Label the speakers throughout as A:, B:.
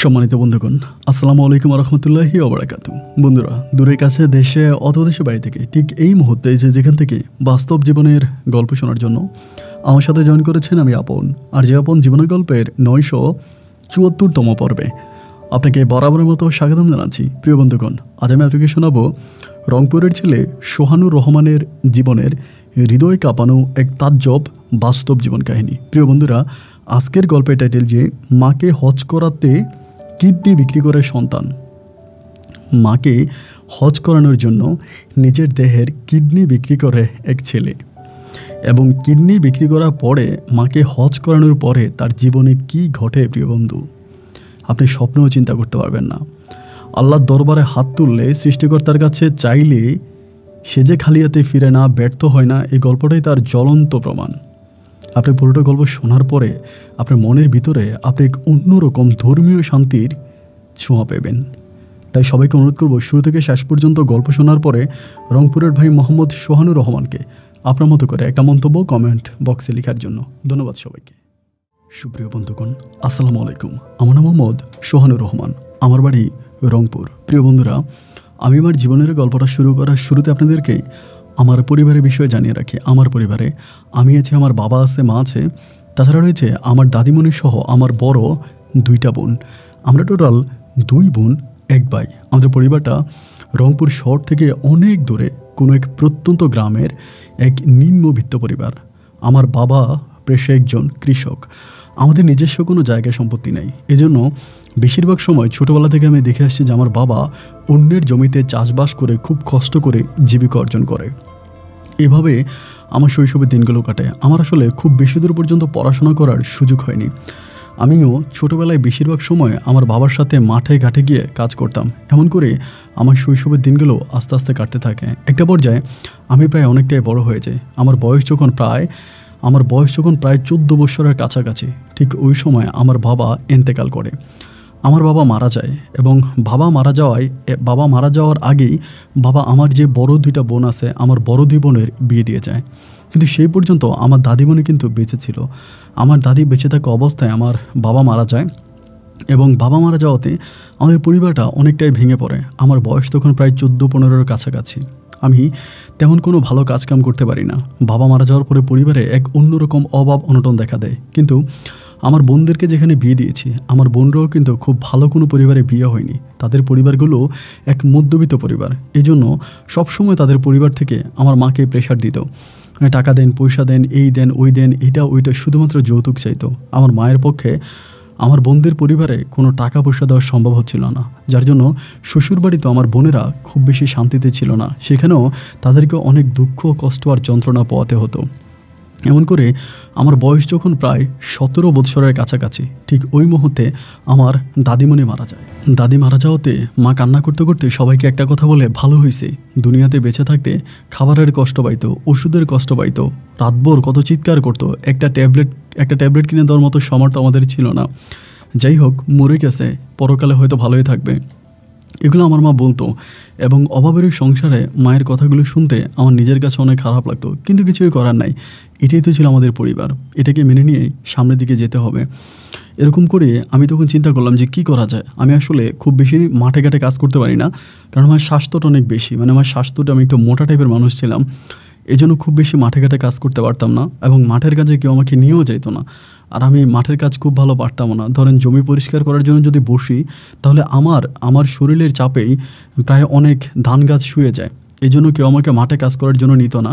A: সম্মানিত বন্ধুগণ, আসসালামু আলাইকুম রহমতুল্লাহি ওবারাকাতু। বন্ধুরা, দূরে কাছে দেশে অথবা দেশের বাইরে থেকে ঠিক এই মুহূর্তে যেখান থেকে বাস্তব জীবনের গল্প শোনার জন্য আমার সাথে জয়েন করেছেন আমি আপন। আর যে আপন জীবনের গল্পের 974তম পর্বে আপনাকে বরাবরের মতো স্বাগতম জানাচ্ছি। প্রিয় বন্ধুগণ, আজ আমি আপনাকে শোনাবো রংপুরের ছেলে সোহানুর রহমানের জীবনের হৃদয় কাঁপানো এক তাজ্জব বাস্তব জীবন কাহিনী। প্রিয় বন্ধুরা, আজকের গল্পের টাইটেল যে মাকে হজ করাতে কিডনি বিক্রি করে সন্তান। মাকে হজ করানোর জন্য নিজের দেহের কিডনি বিক্রি করে এক ছেলে, এবং কিডনি বিক্রি করার পরে মাকে হজ করানোর পরে তার জীবনে কি ঘটে প্রিয় বন্ধু, আপনি স্বপ্নেও চিন্তা করতে পারবেন না। আল্লাহর দরবারে হাত তুললে, সৃষ্টিকর্তার কাছে চাইলে সে যে খালি হাতে ফিরে না, ব্যর্থ হয় না, এই গল্পটাই তার জ্বলন্ত প্রমাণ। আপনি পুরোটা গল্প শোনার পরে আপনার মনের ভিতরে আপনি এক অন্যরকম ধর্মীয় শান্তির ছোঁয়া পাবেন। তাই সবাইকে অনুরোধ করব, শুরু থেকে শেষ পর্যন্ত গল্প শোনার পরে রংপুরের ভাই মোহাম্মদ সোহানুর রহমানকে আপনার মতো করে একটা মন্তব্য কমেন্ট বক্সে লেখার জন্য ধন্যবাদ সবাইকে। সুপ্রিয় বন্ধুগণ, আসসালামু আলাইকুম। আমার নাম মোহাম্মদ সোহানুর রহমান, আমার বাড়ি রংপুর। প্রিয় বন্ধুরা, আমি আমার জীবনের গল্পটা শুরু করার শুরুতে আপনাদেরকে আমার পরিবারের বিষয়ে জানিয়ে রাখি। আমার পরিবারে আমি আছি, আমার বাবা আছে, মা আছে, তাছাড়া রয়েছে আমার দাদিমণি সহ আমার বড় 2টা বোন। আমরা টোটাল 2 বোন 1 ভাই। আমাদের পরিবারটা রংপুর শহর থেকে অনেক দূরে কোনো এক প্রত্যন্ত গ্রামের এক নিম্নবিত্ত পরিবার। আমার বাবা পেশায় একজন কৃষক। আমাদের নিজস্ব কোনো জায়গা সম্পত্তি নেই। এজন্য বেশিরভাগ সময় ছোটোবেলা থেকে আমি দেখে আসছি যে আমার বাবা অন্যের জমিতে চাষবাস করে খুব কষ্ট করে জীবিকা অর্জন করে। এভাবে আমার শৈশবের দিনগুলো কাটে। আমার আসলে খুব বেশি দূর পর্যন্ত পড়াশোনা করার সুযোগ হয়নি। আমিও ছোটোবেলায় বেশিরভাগ সময় আমার বাবার সাথে মাঠে ঘাটে গিয়ে কাজ করতাম। এমন করে আমার শৈশবের দিনগুলো আস্তে আস্তে কাটতে থাকে। একটা পর্যায়ে আমি প্রায় অনেকটাই বড় হয়ে যাই। আমার বয়স যখন প্রায় 14 বছরের কাছাকাছি, ঠিক ওই সময় আমার বাবা ইন্তেকাল করে। আমার বাবা মারা যায়, এবং বাবা মারা যাওয়ার আগেই বাবা আমার যে বড় 2টা বোন আছে, আমার বড় 2 বোনের বিয়ে দিয়ে যায়। কিন্তু সেই পর্যন্ত আমার দাদিমণি কিন্তু বেঁচে ছিল। আমার দাদি বেঁচে থাকা অবস্থায় আমার বাবা মারা যায়, এবং বাবা মারা যাওয়াতে আমাদের পরিবারটা অনেকটাই ভেঙে পড়ে। আমার বয়স তখন প্রায় 14-15-এর কাছাকাছি। আমি তেমন কোনো ভালো কাজকাম করতে পারি না। বাবা মারা যাওয়ার পরে পরিবারে এক অন্যরকম অভাব অনটন দেখা দেয়। কিন্তু আমার বোনদেরকে যেখানে বিয়ে দিয়েছি, আমার বোনরাও কিন্তু খুব ভালো কোনো পরিবারে বিয়ে হয়নি। তাদের পরিবারগুলো এক মধ্যবিত্ত পরিবার। এই জন্য সবসময় তাদের পরিবার থেকে আমার মাকে প্রেশার দিত, মানে টাকা দেন, পয়সা দেন, এই দেন, ওই দেন, এটা ওইটা, শুধুমাত্র যৌতুক চাইতো। আমার মায়ের পক্ষে আমার বোনদের পরিবারে কোনো টাকা পয়সা দেওয়া সম্ভব হচ্ছিল না, যার জন্য শ্বশুরবাড়িতে আমার বোনেরা খুব বেশি শান্তিতে ছিল না। সেখানেও তাদেরকে অনেক দুঃখ, কষ্ট আর যন্ত্রণা পোয়াতে হতো। এমন করে আমার বয়স যখন প্রায় 17 বছরের কাছাকাছি, ঠিক ওই মুহূর্তে আমার দাদিমণি মারা যায়। দাদি মারা যাওয়াতে মা কান্না করতে করতে সবাইকে একটা কথা বলে, ভালো হয়েছে, দুনিয়াতে বেঁচে থাকতে খাবারের কষ্ট পাইতো, ওষুধের কষ্ট পাইতো, রাতভর কত চিৎকার করতো, একটা ট্যাবলেট কিনে দেওয়ার মতো সামর্থ্য আমাদের ছিল না। যাই হোক, মরে গেছে, পরকালে হয়তো ভালোই থাকবে, এগুলো আমার মা বলতো। এবং অভাবের ওই সংসারে মায়ের কথাগুলো শুনতে আমার নিজের কাছে অনেক খারাপ লাগতো, কিন্তু কিছুই করার নাই। এটাই তো ছিল আমাদের পরিবার, এটাকে মেনে নিয়েই সামনের দিকে যেতে হবে। এরকম করে আমি তখন চিন্তা করলাম যে কী করা যায়। আমি আসলে খুব বেশি মাঠে ঘাটে কাজ করতে পারি না, কারণ আমার স্বাস্থ্যটা অনেক বেশি, মানে আমার স্বাস্থ্যটা, আমি একটু মোটা টাইপের মানুষ ছিলাম। এই জন্য খুব বেশি মাঠে ঘাটে কাজ করতে পারতাম না, এবং মাঠের কাজে কেউ আমাকে নিয়েও যেত না। আর আমি মাঠের কাজ খুব ভালো পারতামও না। ধরেন জমি পরিষ্কার করার জন্য যদি বসি, তাহলে আমার শরীরের চাপেই প্রায় অনেক ধান গাছ শুয়ে যায়। এই জন্য কেউ আমাকে মাঠে কাজ করার জন্য নিত না।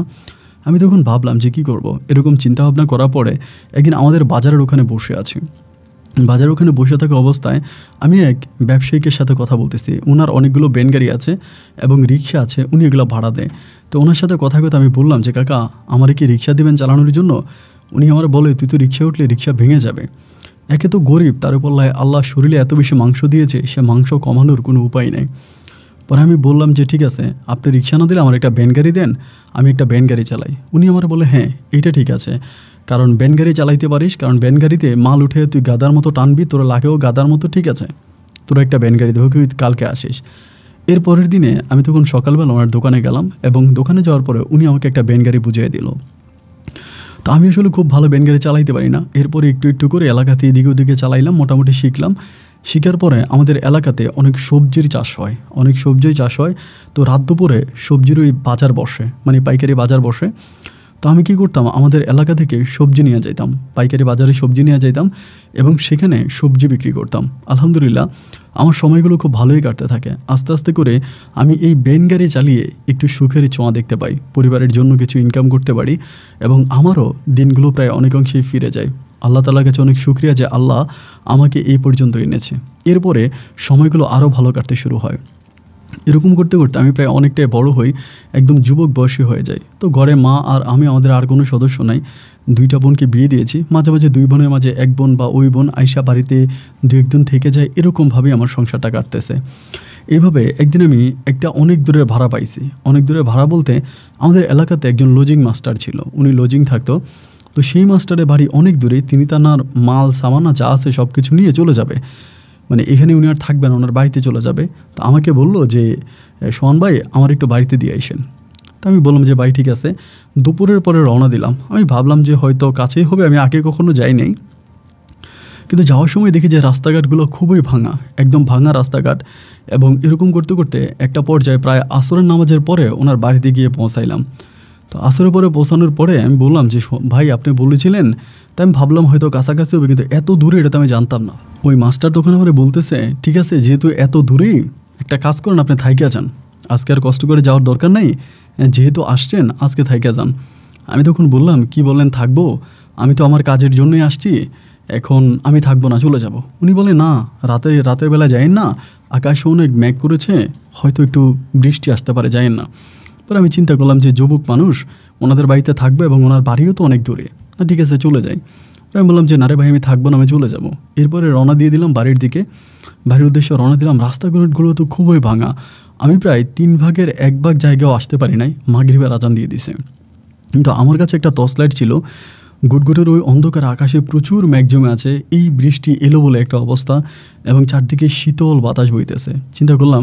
A: আমি তখন ভাবলাম যে কী করব। এরকম চিন্তাভাবনা করার পরে একদিন আমাদের বাজারের ওখানে বসে আছি। বাজারের ওখানে বসে থাকা অবস্থায় আমি এক ব্যবসায়িকের সাথে কথা বলতেছি। ওনার অনেকগুলো ভ্যান গাড়ি আছে এবং রিক্সা আছে, উনি এগুলো ভাড়া দেয়। তো ওনার সাথে কথা আমি বললাম যে কাকা, আমারে কি রিক্সা দেবেন চালানোর জন্য? উনি আমার বলে, তুই তো রিক্সা উঠলে রিক্সা ভেঙে যাবে। একে তো গরিব, তার উপর আল্লাহ শরীরে এত বেশি মাংস দিয়েছে, সে মাংস কমানোর কোনো উপায় নেই। পরে আমি বললাম যে ঠিক আছে, আপনি রিক্সা না দিলে আমার একটা ভ্যান গাড়ি দেন, আমি একটা ভ্যান গাড়ি চালাই। উনি আমার বলে, হ্যাঁ এইটা ঠিক আছে, কারণ ভ্যান গাড়ি চালাইতে পারিস, কারণ ভ্যান গাড়িতে মাল উঠে তুই গাদার মতো টানবি, তোরা লাগেও গাদার মতো, ঠিক আছে, তোরা একটা ভ্যান গাড়ি দেবো, কালকে আসিস। এর পরের দিনে আমি তখন সকালবেলা ওনার দোকানে গেলাম, এবং দোকানে যাওয়ার পরে উনি আমাকে একটা ভ্যান গাড়ি বুঝিয়ে দিল। তো আমি আসলে খুব ভালো ভ্যান গাড়ি চালাইতে পারি না। এরপরে একটু একটু করে এলাকাতে এদিকে ওদিকে চালাইলাম, মোটামুটি শিখলাম। শিকার পরে আমাদের এলাকাতে অনেক সবজির চাষ হয়। তো রাত দুপুরে সবজির ওই বাজার বসে, মানে পাইকারি বাজার বসে। তো আমি কী করতাম, আমাদের এলাকা থেকে সবজি নিয়ে যাইতাম, পাইকারি বাজারে সবজি নিয়ে যাইতাম এবং সেখানে সবজি বিক্রি করতাম। আলহামদুলিল্লাহ আমার সময়গুলো খুব ভালোই কাটতে থাকে। আস্তে আস্তে করে আমি এই ভ্যান গাড়ি চালিয়ে একটু সুখের ছোঁয়া দেখতে পাই, পরিবারের জন্য কিছু ইনকাম করতে পারি এবং আমারও দিনগুলো প্রায় অনেকাংশেই ফিরে যায়। আল্লাহ তাআলার কাছে অনেক শুকরিয়া যে আল্লাহ আমাকে এই পর্যন্ত এনেছে। এরপরে সময়গুলো আরও ভালো কাটতে শুরু হয়। এরকম করতে করতে আমি প্রায় অনেকটাই বড় হই, একদম যুবক বয়সী হয়ে যাই। তো ঘরে মা আর আমি, আমাদের আর কোনো সদস্য নাই। 2টা বোনকে বিয়ে দিয়েছি। মাঝে মাঝে 2 বোনের মাঝে এক বোন বা ওই বোন আইসা বাড়িতে 2-1 দিন থেকে যায়, এরকমভাবেই আমার সংসারটা কাটতেছে। এইভাবে একদিন আমি একটা অনেক দূরের ভাড়া পাইছি। অনেক দূরের ভাড়া বলতে আমাদের এলাকাতে একজন লজিং মাস্টার ছিল, উনি লজিং থাকতো। তো সেই মাস্টারের বাড়ি অনেক দূরে, তিনি তার মাল সামানা যা আছে সব কিছু নিয়ে চলে যাবে, মানে এখানে উনি আর থাকবেন, ওনার বাড়িতে চলে যাবে। তো আমাকে বলল যে সোহান ভাই আমার একটু বাড়িতে দিয়ে আইসেন। তো আমি বললাম যে ভাই ঠিক আছে। দুপুরের পরে রওনা দিলাম। আমি ভাবলাম যে হয়তো কাছেই হবে, আমি আগে কখনো যাই নাই। কিন্তু যাওয়ার সময় দেখি যে রাস্তাঘাটগুলো খুবই ভাঙা, একদম ভাঙা রাস্তাঘাট। এবং এরকম করতে করতে একটা পর্যায়ে প্রায় আসরের নামাজের পরে ওনার বাড়িতে গিয়ে পৌঁছাইলাম। তো আসরের পরে পৌঁছানোর পরে আমি বললাম যে ভাই আপনি বলেছিলেন, তাই আমি ভাবলাম হয়তো কাছাকাছি হবে, কিন্তু এত দূরে এটা তো আমি জানতাম না। ওই মাস্টার তখন আমার বলতেছে ঠিক আছে, যেহেতু এত দূরেই একটা কাজ করেন, আপনি থাইকা যান, আজকে আর কষ্ট করে যাওয়ার দরকার নেই, যেহেতু আসছেন আজকে থাইকা যান। আমি তখন বললাম কি বললেন থাকবো, আমি তো আমার কাজের জন্যই আসছি, এখন আমি থাকবো না, চলে যাব। উনি বলে না, রাতের বেলা যায়েন না, আকাশে অনেক মেঘ করেছে, হয়তো একটু বৃষ্টি আসতে পারে, যায়েন না। পরে আমি চিন্তা করলাম যে যুবক মানুষ, ওনাদের বাড়িতে থাকবে এবং ওনার বাড়িও তো অনেক দূরে, ঠিক আছে চলে যাই। আমি বললাম যে না রে ভাই আমি থাকবো না, আমি চলে যাব। এরপরে রওনা দিয়ে দিলাম বাড়ির দিকে, বাড়ির উদ্দেশ্যে রওনা দিলাম। রাস্তাগুলো তো খুবই ভাঙা, আমি প্রায় 3 ভাগের 1 ভাগ জায়গাও আসতে পারি নাই, মাগরিবের আজান দিয়ে দিছে। কিন্তু আমার কাছে একটা টর্চ লাইট ছিল। গুটগুটের ওই অন্ধকার আকাশে প্রচুর মেঘ জমে আছে, এই বৃষ্টি এলো বলে একটা অবস্থা এবং চারদিকে শীতল বাতাস বইতেছে। চিন্তা করলাম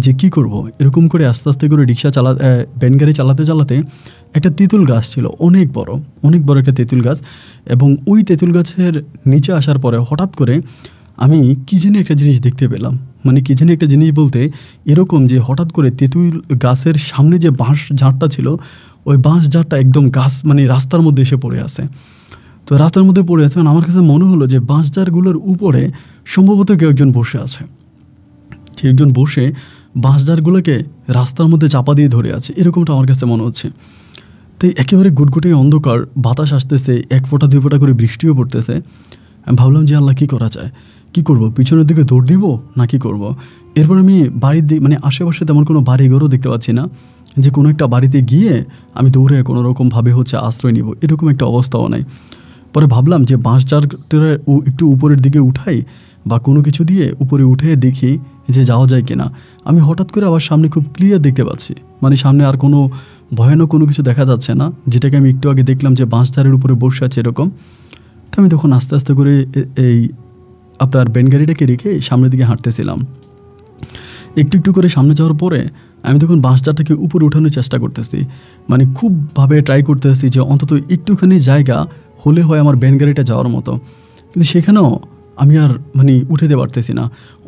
A: যে কি করব। এরকম করে আস্তে আস্তে করে ভ্যান গাড়ি চালাতে চালাতে একটা তেঁতুল গাছ ছিল, অনেক বড় একটা তেঁতুল গাছ। এবং ওই তেঁতুল গাছের নিচে আসার পরে হঠাৎ করে আমি কী জানি একটা জিনিস দেখতে পেলাম। মানে কী জানি একটা জিনিস বলতে এরকম যে হঠাৎ করে তেঁতুল গাছের সামনে যে বাঁশ ঝাড়টা ছিল, ওই বাঁশ ঝাড়টা একদম গাছ মানে রাস্তার মধ্যে এসে পড়ে আছে। তো রাস্তার মধ্যে পড়ে আছে, আমার কাছে মনে হলো যে বাঁশ ঝাড়গুলোর উপরে সম্ভবত কেউ একজন বসে আছে, যে একজন বসে বাঁশ ঝাড়গুলোকে রাস্তার মধ্যে চাপা দিয়ে ধরে আছে, এরকমটা আমার কাছে মনে হচ্ছে। তাই একেবারে গুটগুটে অন্ধকার, বাতাস আসতেছে, 1 ফোঁটা 2 ফোঁটা করে বৃষ্টিও পড়তেছে। আমি ভাবলাম যে আল্লাহ কী করা যায়, কী করব, পিছনের দিকে দৌড় দিব না কি করব। এরপর আমি বাড়ির মানে আশেপাশে তেমন কোনো বাড়িঘরও দেখতে পাচ্ছি না, যে কোনো একটা বাড়িতে গিয়ে আমি দৌড়ে কোনো রকমভাবে আশ্রয় নিব, এরকম একটা অবস্থাও নাই। পরে ভাবলাম যে বাঁশ ঝাড়টা একটু উপরের দিকে উঠাই বা কোনো কিছু দিয়ে উপরে উঠে দেখি যে যাওয়া যায় কিনা। আমি হঠাৎ করে আবার সামনে খুব ক্লিয়ার দেখতে পাচ্ছি, মানে সামনে আর কোনো ভয়ানক কোনো কিছু দেখা যাচ্ছে না, যেটাকে আমি একটু আগে দেখলাম যে বাঁশ ঝাড়ের উপরে বসে আছে এরকম। তো আমি তখন আস্তে আস্তে করে এই আপনার ভ্যান গাড়িটাকে রেখে সামনের দিকে হাঁটতেছিলাম। একটু একটু করে সামনে যাওয়ার পরে আমি তখন বাঁশ ঝাড়টাকে উপরে উঠানোর চেষ্টা করতেছি, মানে খুবভাবে ট্রাই করতেছি যে অন্তত একটুখানি জায়গা হলে হয় আমার ভ্যান গাড়িটা যাওয়ার মতো। কিন্তু সেখানেও আমি আর উঠাতে পারতেছি না।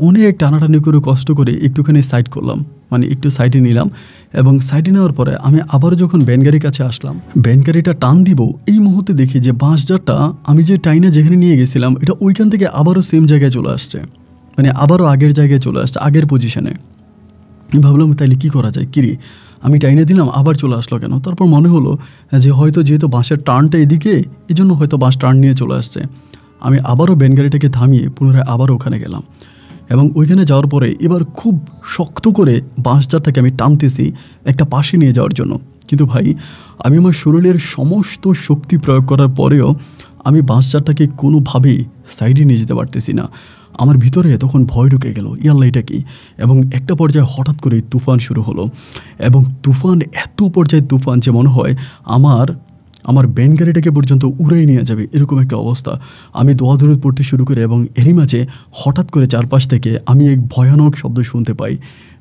A: অনেক টানাটানি করে কষ্ট করে একটুখানি সাইড করলাম, একটু সাইডে নিলাম এবং সাইডে নেওয়ার পরে আমি আবারও যখন ভ্যান গাড়ির কাছে আসলাম, ভ্যান গাড়িটা টান দিব, এই মুহূর্তে দেখি যে বাঁশ ঝাড়টা আমি যে টাইনে যেখানে নিয়ে গেছিলাম এটা ওইখান থেকে আবারও সেম জায়গায় চলে আসছে, আবারও আগের জায়গায় চলে আসছে, আগের পজিশনে। আমি ভাবলাম তাইলে কী করা যায়, কিরে আমি টাইনে দিলাম আবার চলে আসলো কেন। তারপর মনে হলো যে হয়তো যেহেতু বাঁশের টার্নটা এদিকে, এই জন্য হয়তো বাঁশ টার্ন নিয়ে চলে আসছে। আমি আবারও ভ্যান গাড়িটাকে থামিয়ে পুনরায় আবারও ওখানে গেলাম এবং ওইখানে যাওয়ার পরে এবার খুব শক্ত করে বাঁশ ঝাড়টাকে আমি টানতেছি একটা পাশে নিয়ে যাওয়ার জন্য। কিন্তু ভাই আমি আমার শরীরের সমস্ত শক্তি প্রয়োগ করার পরেও আমি বাঁশ ঝাড়টাকে কোনোভাবেই সাইডে নিয়ে যেতে পারতেছি না। আমার ভিতরে তখন ভয় ঢুকে গেল, ইয়াল্লা এটা কি। এবং একটা পর্যায়ে হঠাৎ করে তুফান শুরু হলো এবং তুফান এত পর্যায়ে তুফান যে মনে হয় আমার ভ্যান গাড়িটাকে পর্যন্ত উড়াই নিয়ে যাবে, এরকম একটা অবস্থা। আমি দোয়া দরুদ পড়তে শুরু করি এবং এরই মাঝে হঠাৎ করে চারপাশ থেকে আমি এক ভয়ানক শব্দ শুনতে পাই,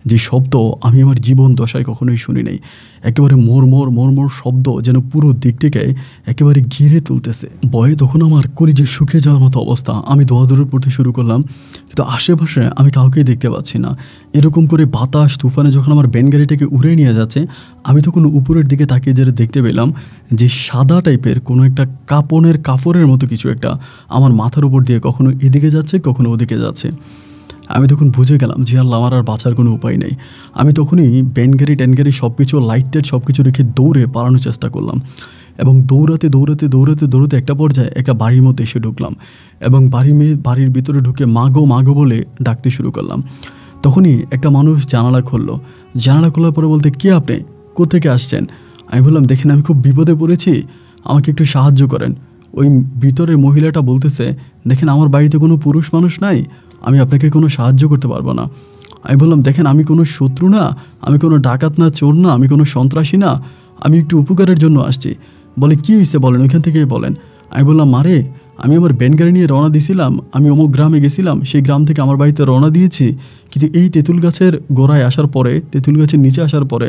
A: যে শব্দ আমি আমার জীবন দশায় কখনোই শুনি নাই। একেবারে মোর শব্দ যেন পুরো দিকটিকে একেবারে ঘিরে তুলতেছে। ভয়ে তখন আমার কলিজা শুকিয়ে যাওয়ার মতো অবস্থা। আমি দৌড়াদৌড়ি পড়তে শুরু করলাম, কিন্তু আশেপাশে আমি কাউকেই দেখতে পাচ্ছি না। এরকম করে বাতাস তুফানে যখন আমার ভ্যান গাড়িটাকে উড়ে নিয়ে যাচ্ছে, আমি তখন উপরের দিকে তাকিয়ে যেটা দেখতে পেলাম যে সাদা টাইপের কোনো একটা কাপড়ের মতো কিছু একটা আমার মাথার উপর দিয়ে কখনো এদিকে যাচ্ছে, কখনো ওদিকে যাচ্ছে। আমি তখন বুঝে গেলাম যে আল্লাহ, আমার আর বাঁচার কোনো উপায় নেই। আমি তখনই ট্যানগাড়ি সব কিছু লাইট সব কিছু রেখে দৌড়ে পালানোর চেষ্টা করলাম, এবং দৌড়াতে একটা পর্যায়ে একটা বাড়ির মধ্যে এসে ঢুকলাম, এবং বাড়ির ভিতরে ঢুকে মাগো বলে ডাকতে শুরু করলাম। তখনই একটা মানুষ জানালা খোলার পরে বলতে, কে আপনি, কোত্থেকে আসছেন? আমি বললাম, দেখেন আমি খুব বিপদে পড়েছি, আমাকে একটু সাহায্য করেন। ওই ভিতরের মহিলাটা বলতেছে, দেখেন আমার বাড়িতে কোনো পুরুষ মানুষ নাই, আমি আপনাকে কোনো সাহায্য করতে পারবো না। আমি বললাম, দেখেন আমি কোনো শত্রু না, আমি কোনো ডাকাত না, চোর না, আমি কোনো সন্ত্রাসী না, আমি একটু উপকারের জন্য আসছি। বলে, কী হয়েছে বলেন, ওইখান থেকেই বলেন। আমি বললাম, মারে আমি আমার ভ্যান গাড়ি নিয়ে রওনা দিয়েছিলাম, আমি অমুক গ্রামে গেছিলাম, সেই গ্রাম থেকে আমার বাড়িতে রওনা দিয়েছি, কিন্তু এই তেঁতুল গাছের গোড়ায় আসার পরে, তেঁতুল গাছের নিচে আসার পরে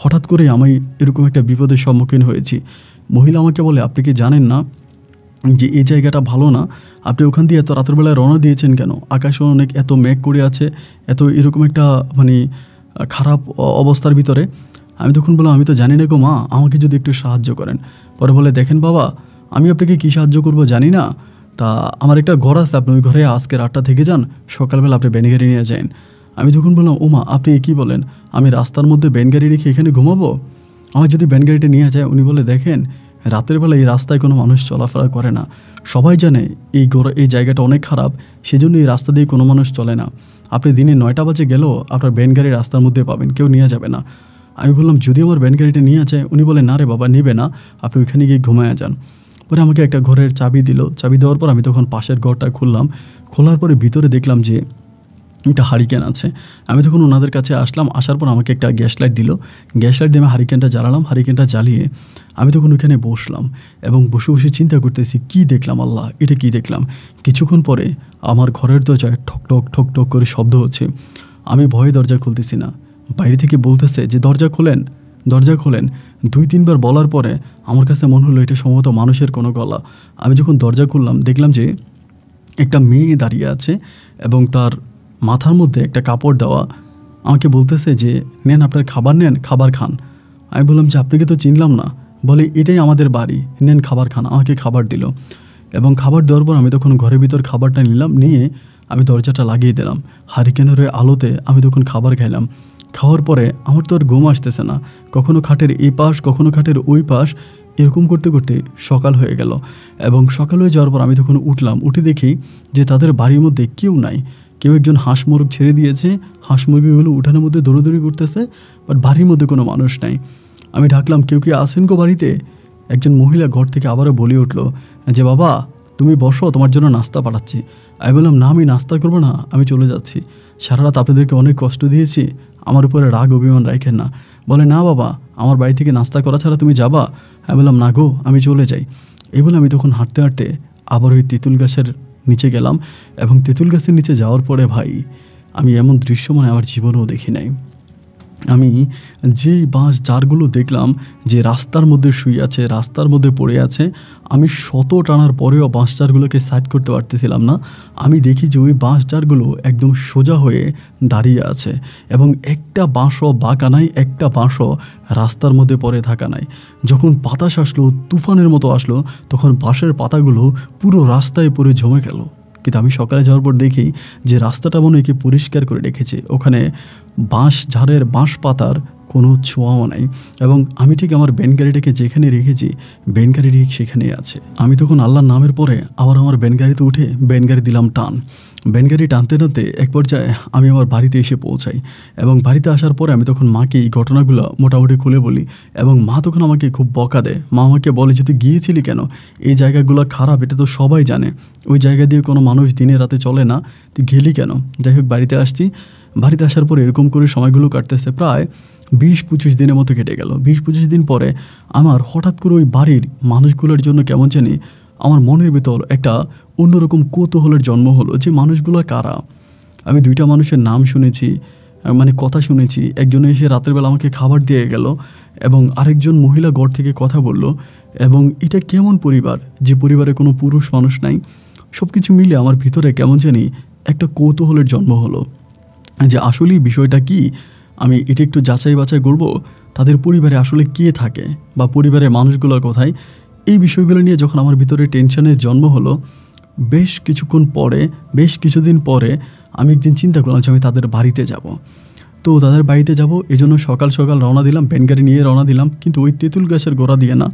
A: হঠাৎ করে আমি এরকম একটা বিপদের সম্মুখীন হয়েছি। মহিলা আমাকে বলে, আপনি কি জানেন না যে এই জায়গাটা ভালো না, আপনি ওখান দিয়ে এত রাতের বেলায় রওনা দিয়েছেন কেন? আকাশে অনেক এত মেঘ করে আছে, এত এরকম একটা মানে খারাপ অবস্থার ভিতরে। আমি তখন বললাম, আমি তো জানি না গো মা, আমাকে যদি একটু সাহায্য করেন। পরে বলে, দেখেন বাবা, আমি আপনাকে কী সাহায্য করবো জানি না, তা আমার একটা ঘর আছে, আপনি ওই ঘরে আজকে রাতটা থেকে যান, সকালবেলা আপনি ভ্যান গাড়ি নিয়ে যান। আমি তখন বললাম, ও মা, আপনি কী বলেন, আমি রাস্তার মধ্যে ভ্যান গাড়ি রেখে এখানে ঘুমাবো? আমার যদি ভ্যান গাড়িটা নিয়ে যায়? উনি বলে, দেখেন রাতের বেলা এই রাস্তায় কোনো মানুষ চলাফেরা করে না, সবাই জানে এই জায়গাটা অনেক খারাপ, সেজন্য এই রাস্তা দিয়ে কোনো মানুষ চলে না। আপনি দিনে 9টা বাজে গেলেও আপনার ভ্যান গাড়ি রাস্তার মধ্যে পাবেন, কেউ নিয়ে যাবে না। আমি বললাম, যদি আমার ভ্যান গাড়িটা নিয়ে যায়? উনি বলে, না রে বাবা, নেবে না, আপনি ওইখানে গিয়ে ঘুমায় যান। পরে আমাকে একটা ঘরের চাবি দিল। চাবি দেওয়ার পর আমি তখন পাশের ঘরটা খুললাম। খোলার পরে ভিতরে দেখলাম যে একটা হারিকেন আছে। আমি তখন ওনাদের কাছে আসলাম, আসার পর আমাকে একটা গ্যাস লাইট দিল। গ্যাস লাইট দিয়ে আমি হারিকেনটা জ্বালালাম। হারিকেনটা জ্বালিয়ে আমি তখন ওইখানে বসলাম, এবং বসে চিন্তা করতেছি, কি দেখলাম আল্লাহ, এটা কি দেখলাম। কিছুক্ষণ পরে আমার ঘরের দরজায় ঠক করে শব্দ হচ্ছে। আমি ভয়ে দরজা খুলতেছি না। বাইরে থেকে বলতেছে যে দরজা খোলেন। 2-3 বার বলার পরে আমার কাছে মনে হলো এটা সম্ভবত মানুষের কোনো গলা। আমি যখন দরজা খুললাম, দেখলাম যে একটা মেয়ে দাঁড়িয়ে আছে, এবং তার মাথার মধ্যে একটা কাপড় দেওয়া। আমাকে বলতেছে যে, নেন আপনার খাবার, নেন খাবার খান। আমি বললাম যে, আপনাকে তো চিনলাম না। বলে, এটাই আমাদের বাড়ি, নেন খাবার খান। আমাকে খাবার দিল, এবং খাবার দেওয়ার পর আমি তখন ঘরের ভিতর খাবারটা নিয়ে আমি দরজাটা লাগিয়ে দিলাম। হারিকেনের আলোতে আমি তখন খাবার খাইলাম। খাওয়ার পরে আমার তো আর ঘুম আসতেছে না, কখনো খাটের এই পাশ, কখনো খাটের ওই পাশ, এরকম করতে করতে সকাল হয়ে গেল। এবং সকাল হয়ে যাওয়ার পর আমি তখন উঠলাম। উঠে দেখি যে তাদের বাড়ির মধ্যে কেউ নাই। কেউ একজন হাঁস মুরগ ছেড়ে দিয়েছে, হাঁস মুরগিগুলো উঠানের মধ্যে দৌড়াদৌড়ি করতেছে, বাট বাড়ির মধ্যে কোনো মানুষ নাই। আমি ডাকলাম, কেউ কি আছেন গো বাড়িতে? একজন মহিলা ঘর থেকে আবারও বলে উঠলো যে, বাবা তুমি বসো, তোমার জন্য নাস্তা পাঠাচ্ছি। আমি বললাম, না আমি নাস্তা করবো না, আমি চলে যাচ্ছি। সারা রাত আপনাদেরকে অনেক কষ্ট দিয়েছি, আমার উপরে রাগ অভিমান রাখেন না। বলে, না বাবা, আমার বাড়ি থেকে নাস্তা করা ছাড়া তুমি যাবা? আমি বললাম, না গো, আমি চলে যাই। এই বলে আমি তখন হাঁটতে আবার ওই তেঁতুল গাছের নিচে গেলাম, এবং তেঁতুল গাছের নিচে যাওয়ার পরে ভাই, আমি এমন দৃশ্য আমার জীবনেও দেখি নাই। আমি যে বাঁশ ঝাড়গুলো দেখলাম যে রাস্তার মধ্যে শুয়ে আছে, রাস্তার মধ্যে পড়ে আছে, আমি শত টানার পরেও বাঁশ ঝাড়গুলোকে সাইড করতে পারতেছিলাম না। আমি দেখি যে ওই বাঁশ ঝাড়গুলো একদম সোজা হয়ে দাঁড়িয়ে আছে, এবং একটা বাঁশও বাঁকা নাই, একটা বাঁশও রাস্তার মধ্যে পড়ে থাকা নাই। যখন বাতাস আসলো, তুফানের মতো আসলো, তখন বাঁশের পাতাগুলো পুরো রাস্তায় পড়ে জমে গেল। কিন্তু আমি সকালে যাওয়ার পর দেখি যে রাস্তাটা মনে হয় পরিষ্কার করে রেখেছে, ওখানে ঝাড়ের বাঁশ পাতার কোনো ছোঁয়াও নাই। এবং আমি ঠিক আমার ভ্যান গাড়িটাকে যেখানে রেখেছি, ভ্যান গাড়ি ঠিক সেখানেই আছে। আমি তখন আল্লাহর নামের পরে আবার আমার ভ্যান গাড়িতে উঠে ভ্যান গাড়ি দিলাম টান। ভ্যান গাড়ি টানতে এক পর্যায়ে আমি আমার বাড়িতে এসে পৌঁছাই, এবং বাড়িতে আসার পরে আমি তখন মাকে এই ঘটনাগুলো মোটামুটি খুলে বলি, এবং মা তখন আমাকে খুব বকা দেয়। মা আমাকে বলে যে, তুই গিয়েছিলি কেন? এই জায়গাগুলো খারাপ, এটা তো সবাই জানে, ওই জায়গা দিয়ে কোনো মানুষ দিনে রাতে চলে না, তুই গেলি কেন? যাই হোক, বাড়িতে আসছি। বাড়িতে আসার পর এরকম করে সময়গুলো কাটতেছে, প্রায় 20-25 দিনের মতো কেটে গেল। 20-25 দিন পরে আমার হঠাৎ করে ওই বাড়ির মানুষগুলোর জন্য কেমন জানি আমার মনের ভিতর একটা অন্যরকম কৌতূহলের জন্ম হলো যে মানুষগুলো কারা। আমি 2টা মানুষের নাম শুনেছি, মানে কথা শুনেছি। একজন এসে রাতের বেলা আমাকে খাবার দিয়ে গেল এবং আরেকজন মহিলা ঘর থেকে কথা বলল। এবং এটা কেমন পরিবার, যে পরিবারে কোনো পুরুষ মানুষ নাই। সব কিছু মিলে আমার ভিতরে কেমন জানি একটা কৌতূহলের জন্ম হলো যে আসলেই বিষয়টা কি। আমি এটা একটু যাচাই বাছাই করব, তাদের পরিবারে আসলে কে থাকে বা পরিবারের মানুষগুলো কোথায়। এই বিষয়গুলো নিয়ে যখন আমার ভিতরে টেনশনের জন্ম হলো, বেশ কিছুদিন পরে আমি একদিন চিন্তা করলাম যে আমি তাদের বাড়িতে যাব। তো তাদের বাড়িতে যাব, এজন্য সকাল সকাল রওনা দিলাম, ভ্যান গাড়ি নিয়ে রওনা দিলাম। কিন্তু ওই তেঁতুল গাছের গোড়া দিয়ে না,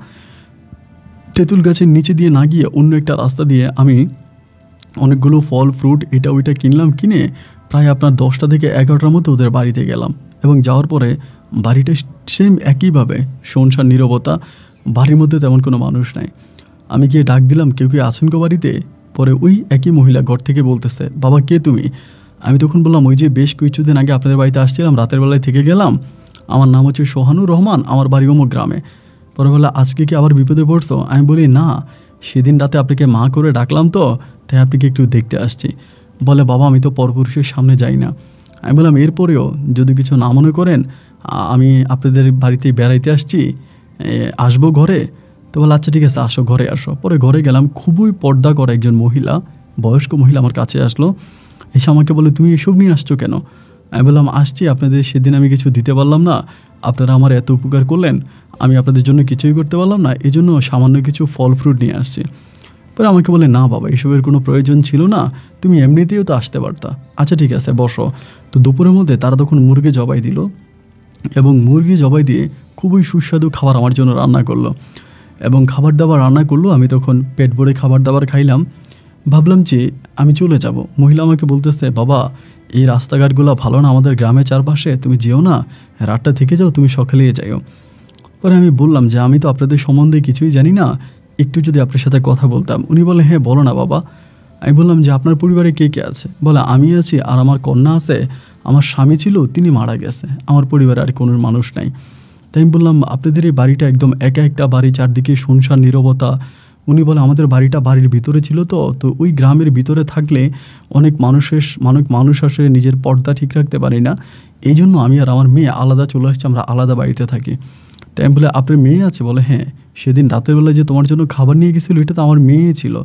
A: তেঁতুল গাছের নিচে দিয়ে না গিয়ে অন্য একটা রাস্তা দিয়ে আমি অনেকগুলো ফল ফ্রুট এটা ওইটা কিনলাম। কিনে প্রায় আপনার 10টা থেকে 11টার মধ্যে ওদের বাড়িতে গেলাম। এবং যাওয়ার পরে বাড়িটা সেম একইভাবে শুনশান নীরবতা, বাড়ির মধ্যে তেমন কোনো মানুষ নাই। আমি গিয়ে ডাক দিলাম, কেউ কি আছেন গো বাড়িতে? পরে ওই একই মহিলা ঘর থেকে বলতেছে, বাবা কে তুমি? আমি তখন বললাম, ওই যে বেশ কিছুদিন আগে আপনাদের বাড়িতে আসছিলাম, রাতের বেলায় থেকে গেলাম, আমার নাম হচ্ছে সোহানুর রহমান, আমার বাড়ি অমুক গ্রামে। পরে বললো, আজকে কি আবার বিপদে পড়ছো? আমি বলি, না, সেদিন রাতে আপনাকে মা করে ডাকলাম তো, তাই আপনাকে একটু দেখতে আসছি। বলে, বাবা আমি তো পরপুরুষের সামনে যাই না। আমি বললাম, এরপরেও যদি কিছু না মনে করেন, আমি আপনাদের বাড়িতেই বেড়াইতে আসছি, আসবো ঘরে। তো বলে, আচ্ছা ঠিক আছে, আসো, ঘরে আসো। পরে ঘরে গেলাম, খুবই পর্দা করা একজন মহিলা, বয়স্ক মহিলা আমার কাছে আসলো। এসে আমাকে বলে, তুমি এসব নিয়ে আসছো কেন? আমি বললাম, আসছি, আপনাদের সেদিন আমি কিছু দিতে পারলাম না, আপনারা আমার এত উপকার করলেন, আমি আপনাদের জন্য কিছুই করতে পারলাম না, এই জন্য সামান্য কিছু ফল ফ্রুট নিয়ে আসছি। পরে আমাকে বলে, না বাবা, এসবের কোনো প্রয়োজন ছিল না, তুমি এমনিতেও তো আসতে পারতা। আচ্ছা ঠিক আছে, বসো। তো দুপুরের মধ্যে তারা তখন মুরগি জবাই দিল এবং মুরগি জবাই দিয়ে খুবই সুস্বাদু খাবার আমার জন্য রান্না করলো এবং খাবার দাবার রান্না করলো। আমি তখন পেট ভরে খাবার দাবার খাইলাম। ভাবলাম যে আমি চলে যাব। মহিলা আমাকে বলতেছে, বাবা এই রাস্তাঘাটগুলো ভালো না আমাদের গ্রামের চারপাশে, তুমি যেও না, রাতটা থেকে যাও, তুমি সকালে যাইও। পরে আমি বললাম যে আমি তো আপনাদের সম্বন্ধে কিছুই জানি না, একটু যদি আপনার সাথে কথা বলতাম। উনি বলে, হ্যাঁ বলো না বাবা। আমি বললাম যে আপনার পরিবারে কে কে আছে? বলে, আমি আছি আর আমার কন্যা আছে, আমার স্বামী ছিল, তিনি মারা গেছে, আমার পরিবারে আর কোনো মানুষ নাই। তাই আমি বললাম, আপনাদের এই বাড়িটা একদম একা একটা বাড়ি, চারদিকে শুনশান নীরবতা। উনি বলে, আমাদের বাড়িটা বাড়ির ভিতরে ছিল, তো ওই গ্রামের ভিতরে থাকলে অনেক মানুষ আসে, নিজের পর্দা ঠিক রাখতে পারি না, এই জন্য আমি আর আমার মেয়ে আলাদা চলে আসছি, আমরা আলাদা বাড়িতে থাকি। তাই আমি বলে, আপনার মেয়ে আছে? বলে, হ্যাঁ, সেদিন রাতের বেলায় যে তোমার জন্য খাবার নিয়ে গেছিলো, এটা তো আমার মেয়ে ছিল।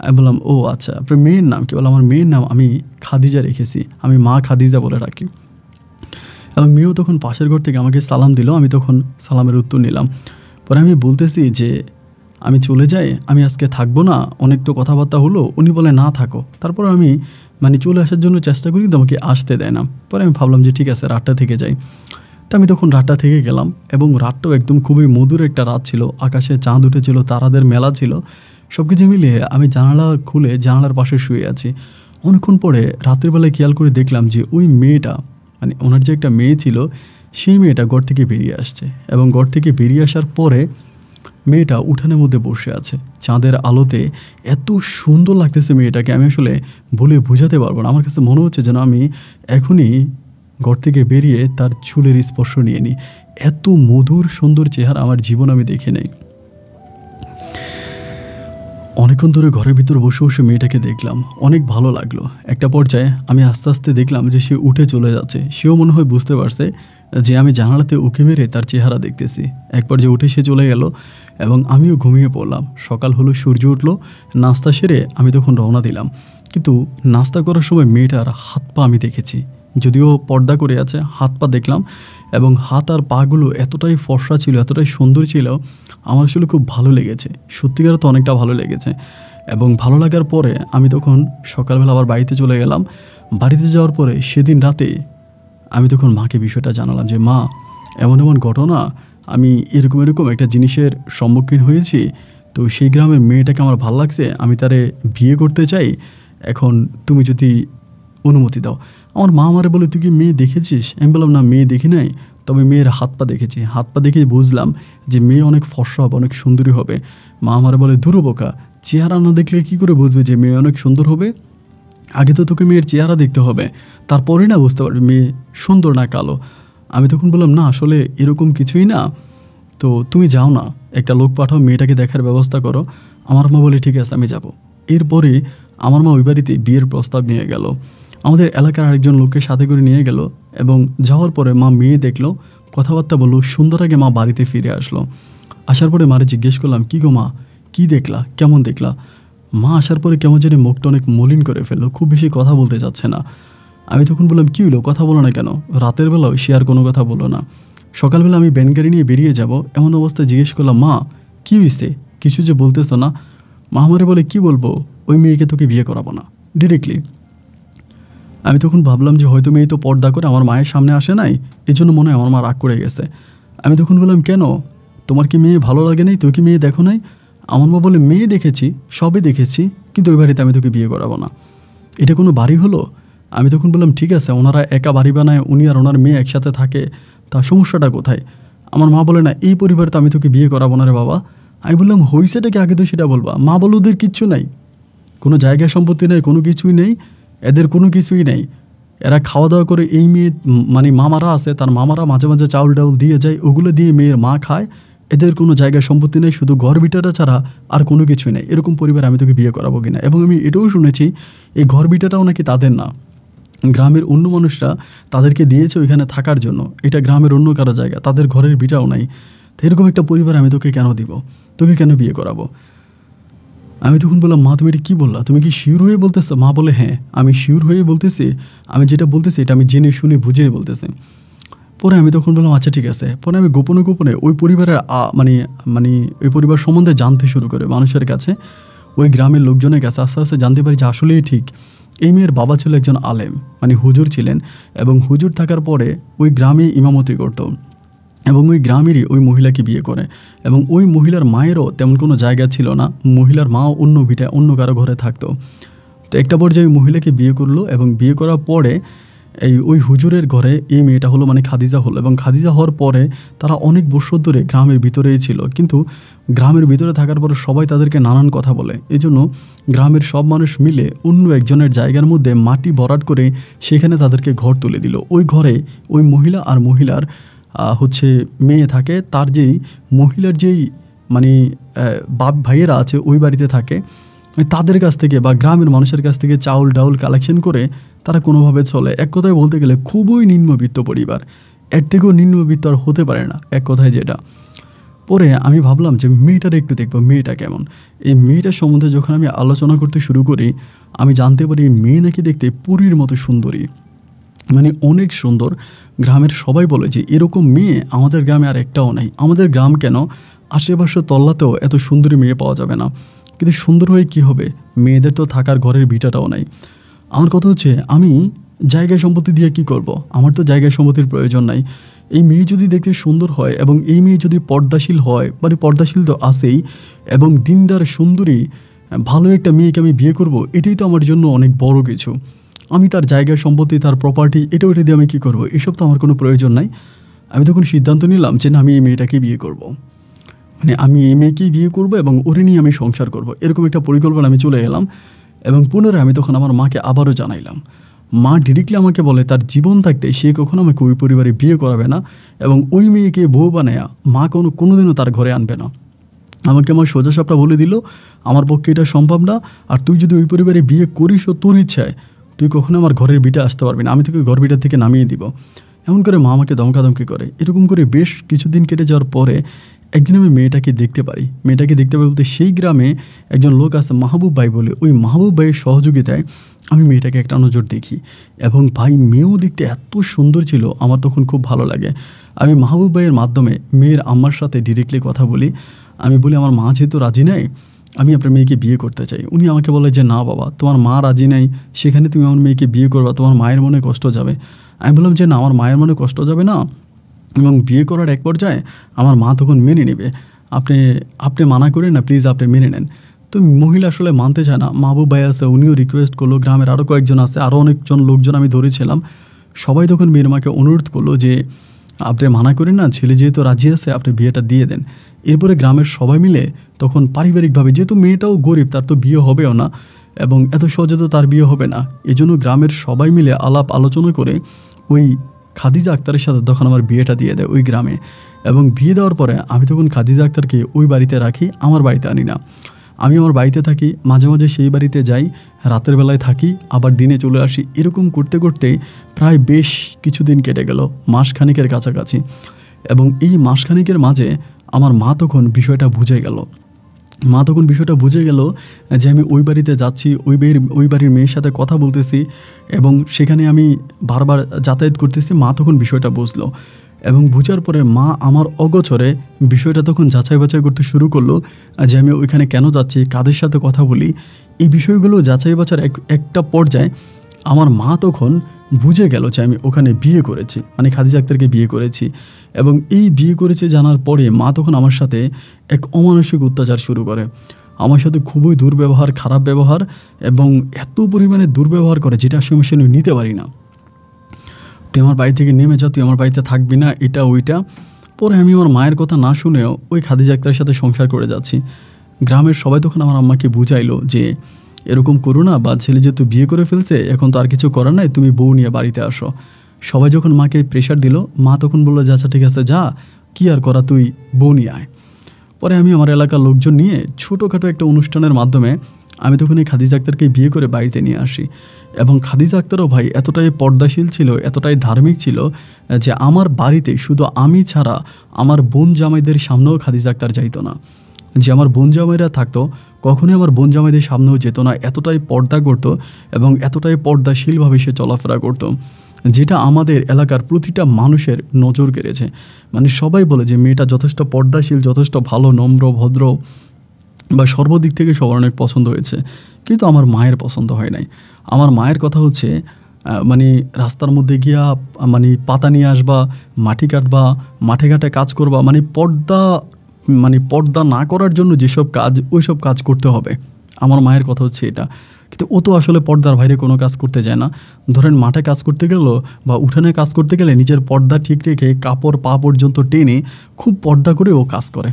A: আমি বললাম, ও আচ্ছা, আপনার মেয়ের নাম কি? বলে, আমার মেয়ের নাম আমি খাদিজা রেখেছি, আমি মা খাদিজা বলে রাখি। এবং মেয়েও তখন পাশের ঘর থেকে আমাকে সালাম দিল, আমি তখন সালামের উত্তর নিলাম। পরে আমি বলতেছি যে আমি চলে যাই, আমি আজকে থাকবো না, অনেক তো কথাবার্তা হলো। উনি বলে, না থাকো। তারপর আমি চলে আসার জন্য চেষ্টা করি, কিন্তু আমাকে আসতে দেয় না। পরে আমি ভাবলাম যে ঠিক আছে, রাতটা থেকে যাই। তো আমি তখন রাতটা থেকে গেলাম এবং রাতটাও একদম খুবই মধুর একটা রাত ছিল, আকাশে চাঁদ উঠেছিল, তারাদের মেলা ছিল। সব কিছু মিলিয়ে আমি জানালা খুলে জানালার পাশে শুয়ে আছি। অনেকক্ষণ পরে রাতের বেলায় খেয়াল করে দেখলাম যে ওই মেয়েটা, ওনার যে একটা মেয়ে ছিল, সেই মেয়েটা ঘর থেকে বেরিয়ে আসছে। এবং ঘর থেকে বেরিয়ে আসার পরে মেয়েটা উঠানের মধ্যে বসে আছে চাঁদের আলোতে। এত সুন্দর লাগতেছে মেয়েটাকে, আমি আসলে বলে বোঝাতে পারবো না। আমার কাছে মনে হচ্ছে যেন আমি এখনই ঘর থেকে বেরিয়ে তার চুলের স্পর্শ নিয়ে নিই। এত মধুর সুন্দর চেহারা আমার জীবন আমি দেখে নেই। অনেকক্ষণ ধরে ঘরের ভিতর বসে বসে মেয়েটাকে দেখলাম, অনেক ভালো লাগলো। একটা পর্যায়ে আমি আস্তে আস্তে দেখলাম যে সে উঠে চলে যাচ্ছে। সেও মনে হয় বুঝতে পারছে যে আমি জানালাতে উঁকি মেরে তার চেহারা দেখতেছি। এক পর্যায়ে উঠে সে চলে গেল এবং আমিও ঘুমিয়ে পড়লাম। সকাল হলো, সূর্য উঠলো, নাস্তা সেরে আমি তখন রওনা দিলাম। কিন্তু নাস্তা করার সময় মেয়েটার হাত পা আমি দেখেছি, যদিও পর্দা করে আছে, হাত পা দেখলাম এবং হাত আর পাগুলো এতটাই ফর্সা ছিল, এতটাই সুন্দর ছিল, আমার আসলে খুব ভালো লেগেছে। সত্যিকার তো অনেকটা ভালো লেগেছে। এবং ভালো লাগার পরে আমি তখন সকালবেলা আবার বাড়িতে চলে গেলাম। বাড়িতে যাওয়ার পরে সেদিন রাতে আমি তখন মাকে বিষয়টা জানালাম যে মা, এমন এমন ঘটনা, আমি এরকম একটা জিনিসের সম্মুখীন হয়েছি। তো সেই গ্রামের মেয়েটাকে আমার ভালো লাগছে, আমি তারে বিয়ে করতে চাই, এখন তুমি যদি অনুমতি দাও। আমার মা আমারে বলে, তুই কি মেয়ে দেখেছিস? আমি বললাম, না, মেয়ে দেখি নাই, তবে মেয়ের হাত পা দেখেছি। হাত পা দেখে বুঝলাম যে মেয়ে অনেক ফর্সা হবে, অনেক সুন্দরী হবে। মা আমারে বলে, ধুরো বোকা, চেহারা না দেখলে কি করে বুঝবে যে মেয়ে অনেক সুন্দর হবে? আগে তো তোকে মেয়ের চেহারা দেখতে হবে, তারপরে না বুঝতে পারবি মেয়ে সুন্দর না কালো। আমি তখন বললাম, না, আসলে এরকম কিছুই না, তো তুমি যাও না, একটা লোক পাঠাও, মেয়েটাকে দেখার ব্যবস্থা করো। আমার মা বলে, ঠিক আছে, আমি যাব। এরপরে আমার মা ওই বাড়িতে বিয়ের প্রস্তাব নিয়ে গেল। আমাদের এলাকার আরেকজন লোককে সাথে করে নিয়ে গেল এবং যাওয়ার পরে মা মেয়ে দেখলো, কথাবার্তা বললো, সুন্দর আগে মা বাড়িতে ফিরে আসলো। আসার পরে মারে জিজ্ঞেস করলাম, কী গো মা, কী দেখলা, কেমন দেখলা? মা আসার পরে কেমন জানি মুখটা অনেক মলিন করে ফেললো, খুব বেশি কথা বলতে চাচ্ছে না। আমি তখন বললাম, কী হলো, কথা বলো না কেন? রাতের বেলাও সে আর কোনো কথা বললো না। সকালবেলা আমি ভ্যান গাড়ি নিয়ে বেরিয়ে যাব এমন অবস্থায় জিজ্ঞেস করলাম, মা কী হয়েছে, কিছু যে বলতেছো না? মা আমারে বলে, কী বলবো, ওই মেয়েকে তোকে বিয়ে করাবো না, ডিরেক্টলি। আমি তখন ভাবলাম যে হয়তো মেয়ে তো পর্দা করে আমার মায়ের সামনে আসে নাই, এই জন্য মনে হয় আমার মা রাগ করে গেছে। আমি তখন বললাম, কেন, তোমার কি মেয়ে ভালো লাগে নাই, তুই কি মেয়ে দেখো নাই? আমার মা বলে, মেয়ে দেখেছি, সবই দেখেছি, কিন্তু ওই বাড়িতে আমি তোকে বিয়ে করাবো না। এটা কোনো বাড়ি হলো? আমি তখন বললাম, ঠিক আছে, ওনারা একা বাড়ি বানায়, উনি আর ওনার মেয়ে একসাথে থাকে, তা সমস্যাটা কোথায়? আমার মা বলে, না, এই পরিবারে তো আমি তোকে বিয়ে করাবো না রে বাবা। আমি বললাম, হইছেটাকে আগে তো সেটা বলবা। মা বলো, ওদের কিচ্ছু নাই, কোনো জায়গা সম্পত্তি নেই, কোনো কিছুই নেই, এদের কোনো কিছুই নেই। এরা খাওয়া দাওয়া করে, এই মেয়ে মানে মামারা আছে, তার মামারা মাঝে মাঝে চাউল ডাউল দিয়ে যায়, ওগুলো দিয়ে মেয়ের মা খায়। এদের কোনো জায়গা সম্পত্তি নেই, শুধু ঘর বিটাটা ছাড়া আর কোনো কিছুই নেই। এরকম পরিবার আমি তোকে বিয়ে করাবো কিনা। এবং আমি এটাও শুনেছি এই ঘর বিটাটাও নাকি তাদের না, গ্রামের অন্য মানুষরা তাদেরকে দিয়েছে ওইখানে থাকার জন্য। এটা গ্রামের অন্য কারো জায়গা, তাদের ঘরের বিটাও নাই। তো এরকম একটা পরিবার আমি তোকে কেন দিব, তোকে কেন বিয়ে করাবো? আমি তখন বললাম, মা তুমি এটা কী বললা, তুমি কি শিওর হয়ে বলতেছো? মা বলে, হ্যাঁ আমি শিওর হয়ে বলতেছি, আমি যেটা বলতেছি এটা আমি জেনে শুনে বুঝে বলতেছি। পরে আমি তখন বললাম, আচ্ছা ঠিক আছে। পরে আমি গোপনে গোপনে ওই পরিবারের মানে মানে ওই পরিবার সম্বন্ধে জানতে শুরু করে মানুষের কাছে, ওই গ্রামের লোকজনের কাছে আস্তে আস্তে জানতে পারি যে আসলেই ঠিক এই মেয়ের বাবা ছিল একজন আলেম, মানে হুজুর ছিলেন, এবং হুজুর থাকার পরে ওই গ্রামে ইমামতি করতো এবং ওই গ্রামেরই ওই মহিলাকে বিয়ে করে। এবং ওই মহিলার মায়েরও তেমন কোনো জায়গা ছিল না, মহিলার মাও অন্য ভিটায় অন্য কারো ঘরে থাকতো। তো একটা পর্যায়ে ওই মহিলাকে বিয়ে করলো এবং বিয়ে করার পরে ওই হুজুরের ঘরে এই মেয়েটা হলো, মানে খাদিজা হলো। এবং খাদিজা হওয়ার পরে তারা অনেক বছর ধরে গ্রামের ভিতরেই ছিল, কিন্তু গ্রামের ভিতরে থাকার পরে সবাই তাদেরকে নানান কথা বলে। এই জন্য গ্রামের সব মানুষ মিলে অন্য একজনের জায়গার মধ্যে মাটি ভরাট করে সেখানে তাদেরকে ঘর তুলে দিল। ওই ঘরে ওই মহিলা আর মহিলার হচ্ছে মেয়ে থাকে, তার যেই মহিলার যেই মানে বাপ ভাইয়েরা আছে ওই বাড়িতে থাকে, তাদের কাছ থেকে বা গ্রামের মানুষের কাছ থেকে চাউল ডাউল কালেকশন করে তারা কোনোভাবে চলে। এক কথায় বলতে গেলে খুবই নিম্নবিত্ত পরিবার, এর থেকেও নিম্নবিত্ত আর হতে পারে না, এক কথায় যেটা। পরে আমি ভাবলাম যে মেয়েটার একটু দেখবো মেয়েটা কেমন। এই মেয়েটার সম্বন্ধে যখন আমি আলোচনা করতে শুরু করি, আমি জানতে পারি এই মেয়ে নাকি দেখতে পরীর মতো সুন্দরী, মানে অনেক সুন্দর। গ্রামের সবাই বলে যে এরকম মেয়ে আমাদের গ্রামে আর একটাও নাই। আমাদের গ্রাম কেন, আশেপাশে তল্লাতেও এত সুন্দরী মেয়ে পাওয়া যাবে না। কিন্তু সুন্দর হয়ে কী হবে, মেয়েদের তো থাকার ঘরের ভিটাটাও নাই। আমার কথা হচ্ছে, আমি জায়গা সম্পত্তি দিয়ে কি করব? আমার তো জায়গা সম্পত্তির প্রয়োজন নাই। এই মেয়ে যদি দেখতে সুন্দর হয় এবং এই মেয়ে যদি পর্দাশীল হয়, মানে পর্দাশীল তো আছেই, এবং দিনদার সুন্দরী ভালো একটা মেয়েকে আমি বিয়ে করব, এটাই তো আমার জন্য অনেক বড় কিছু। আমি তার জায়গা সম্পত্তি, তার প্রপার্টি, এটা ওটা দিয়ে আমি কী করবো? এসব তো আমার কোনো প্রয়োজন নাই। আমি তখন সিদ্ধান্ত নিলাম যে না, আমি এই মেয়েটাকে বিয়ে করব, মানে আমি এই মেয়েকেই বিয়ে করব এবং ওরে নিয়ে আমি সংসার করব, এরকম একটা পরিকল্পনা আমি চলে এলাম। এবং পুনরায় আমি তখন আমার মাকে আবারও জানাইলাম। মা ডিরেক্টলি আমাকে বলে তার জীবন থাকতে সে কখনো আমাকে ওই পরিবারে বিয়ে করাবে না এবং ওই মেয়েকে বউ বানায়া মা কোনোদিনও তার ঘরে আনবে না। আমাকে আমার সোজাসাপটা বলে দিল, আমার পক্ষে এটা সম্ভব না, আর তুই যদি ওই পরিবারে বিয়ে করিস ও তোর ইচ্ছায়, তুই কখনো আমার ঘরের বিটা আসতে পারবি না, আমি তোকে ঘর বিটার থেকে নামিয়ে দিব। এমন করে মা আমাকে ধমকাধমকি করে। এরকম করে বেশ কিছুদিন কেটে যাওয়ার পরে একদিন আমি মেয়েটাকে দেখতে পারি। মেয়েটাকে দেখতে পাই বলতে, সেই গ্রামে একজন লোক আছে মাহবুব ভাই বলে, ওই মাহবুব ভাইয়ের সহযোগিতায় আমি মেয়েটাকে একটা নজর দেখি। এবং ভাই, মেয়েও দেখতে এত সুন্দর ছিল, আমার তখন খুব ভালো লাগে। আমি মাহবুব ভাইয়ের মাধ্যমে মেয়ের আম্মার সাথে ডিরেক্টলি কথা বলি। আমি বলি, আমার মা যেহেতু রাজি নাই, আমি আপনার মেয়েকে বিয়ে করতে চাই। উনি আমাকে বলে যে না বাবা, তোমার মা রাজি নাই, সেখানে তুমি আমার মেয়েকে বিয়ে করবা, তোমার মায়ের মনে কষ্ট যাবে। আমি বললাম যে না, আমার মায়ের মনে কষ্ট যাবে না, এবং বিয়ে করার এক পর্যায়ে আমার মা তখন মেনে নেবে। আপনি মানা করেন না, প্লিজ আপনি মেনে নেন। তো মহিলা আসলে মানতে চায় না। মাহবুব ভাই আছে, উনিও রিকোয়েস্ট করলো, গ্রামের আরও কয়েকজন আছে, আরও অনেকজন লোকজন আমি ধরেছিলাম। সবাই তখন মেয়ের মাকে অনুরোধ করলো যে আপনি মানা করেন না, ছেলে যেহেতু রাজি আছে আপনি বিয়েটা দিয়ে দেন। এরপরে গ্রামের সবাই মিলে তখন পারিবারিকভাবে, যেহেতু মেয়েটাও গরিব, তার তো বিয়ে হবেও না এবং এত সহজে তো তার বিয়ে হবে না, এজন্য গ্রামের সবাই মিলে আলাপ আলোচনা করে ওই খাদিজা আক্তারের সাথে তখন আমার বিয়েটা দিয়ে দেয় ওই গ্রামে। এবং বিয়ে দেওয়ার পরে আমি তখন খাদিজা আক্তারকে ওই বাড়িতে রাখি, আমার বাড়িতে আনি না। আমি আমার বাড়িতে থাকি, মাঝে মাঝে সেই বাড়িতে যাই, রাতের বেলায় থাকি, আবার দিনে চলে আসি। এরকম করতে করতে প্রায় বেশ কিছুদিন কেটে গেল, মাসখানেকের কাছাকাছি। এবং এই মাসখানেকের মাঝে আমার মা তখন বিষয়টা বুঝে গেল। যে আমি ওই বাড়িতে যাচ্ছি, ওই বাড়ির মেয়ের সাথে কথা বলতেছি এবং সেখানে আমি বারবার যাতায়াত করতেছি। মা তখন বিষয়টা বুঝলো এবং বুঝার পরে মা আমার অগোচরে বিষয়টা তখন যাচাই বাছাই করতে শুরু করলো যে আমি ওইখানে কেন যাচ্ছি, কাদের সাথে কথা বলি। এই বিষয়গুলো যাচাই বাছার একটা পর্যায়ে আমার মা তখন বুঝে গেল যে আমি ওখানে বিয়ে করেছি, মানে খাদিজা আক্তারকে বিয়ে করেছি। এবং এই বিয়ে করেছে জানার পরে মা তখন আমার সাথে এক অমানসিক অত্যাচার শুরু করে। আমার সাথে খুবই দুর্ব্যবহার, খারাপ ব্যবহার এবং এত পরিমাণে দুর্ব্যবহার করে যেটা আসলে নিতে পারি না। তুই আমার বাড়ি থেকে নেমে যা, তুই আমার বাড়িতে থাকবি না, এটা ওইটা। পরে আমি আমার মায়ের কথা না শুনেও ওই খাদিজা আক্তারের সাথে সংসার করে যাচ্ছি। গ্রামের সবাই তখন আমার আম্মাকে বুঝাইলো যে এরকম করো না, বা ছেলে যেহেতু বিয়ে করে ফেলছে এখন তো আর কিছু করার নাই, তুমি বউ নিয়ে বাড়িতে আসো। সবাই যখন মাকে প্রেশার দিল, মা তখন বললো যে আচ্ছা ঠিক আছে যা, কি আর করা, তুই বউ নিয়ে আয়। পরে আমি আমার এলাকার লোকজন নিয়ে ছোটোখাটো একটা অনুষ্ঠানের মাধ্যমে আমি তখন এই খাদিজা আক্তারকে বিয়ে করে বাড়িতে নিয়ে আসি। এবং খাদিজা আক্তারও ভাই এতটাই পর্দাশীল ছিল, এতটাই ধার্মিক ছিল যে আমার বাড়িতে শুধু আমি ছাড়া আমার বোন জামাইদের সামনেও খাদিজা আক্তার যাইতো না। যে আমার বোন জামাইরা থাকতো কখনোই আমার বোন জামাইদের সামনেও যেত না। এতটাই পর্দা করতো এবং এতটাই পর্দাশীলভাবে সে চলাফেরা করতো, যেটা আমাদের এলাকার প্রতিটা মানুষের নজর কেড়েছে। মানে সবাই বলে যে মেয়েটা যথেষ্ট পর্দাশীল, যথেষ্ট ভালো, নম্র, ভদ্র বা সর্বদিক থেকে সবার অনেক পছন্দ হয়েছে। কিন্তু আমার মায়ের পছন্দ হয় নাই। আমার মায়ের কথা হচ্ছে মানে রাস্তার মধ্যে গিয়া মানে পাতা নিয়ে আসবা, মাটি কাটবা, মাঠে ঘাটে কাজ করবা, মানে পর্দা না করার জন্য যেসব কাজ, ওই সব কাজ করতে হবে। আমার মায়ের কথা হচ্ছে এটা। কিন্তু ও তো আসলে পর্দার বাইরে কোনো কাজ করতে যায় না। ধরেন মাঠে কাজ করতে গেল বা উঠানে কাজ করতে গেলে নিজের পর্দা ঠিক রেখে কাপড় পা পর্যন্ত টেনে খুব পর্দা করে ও কাজ করে।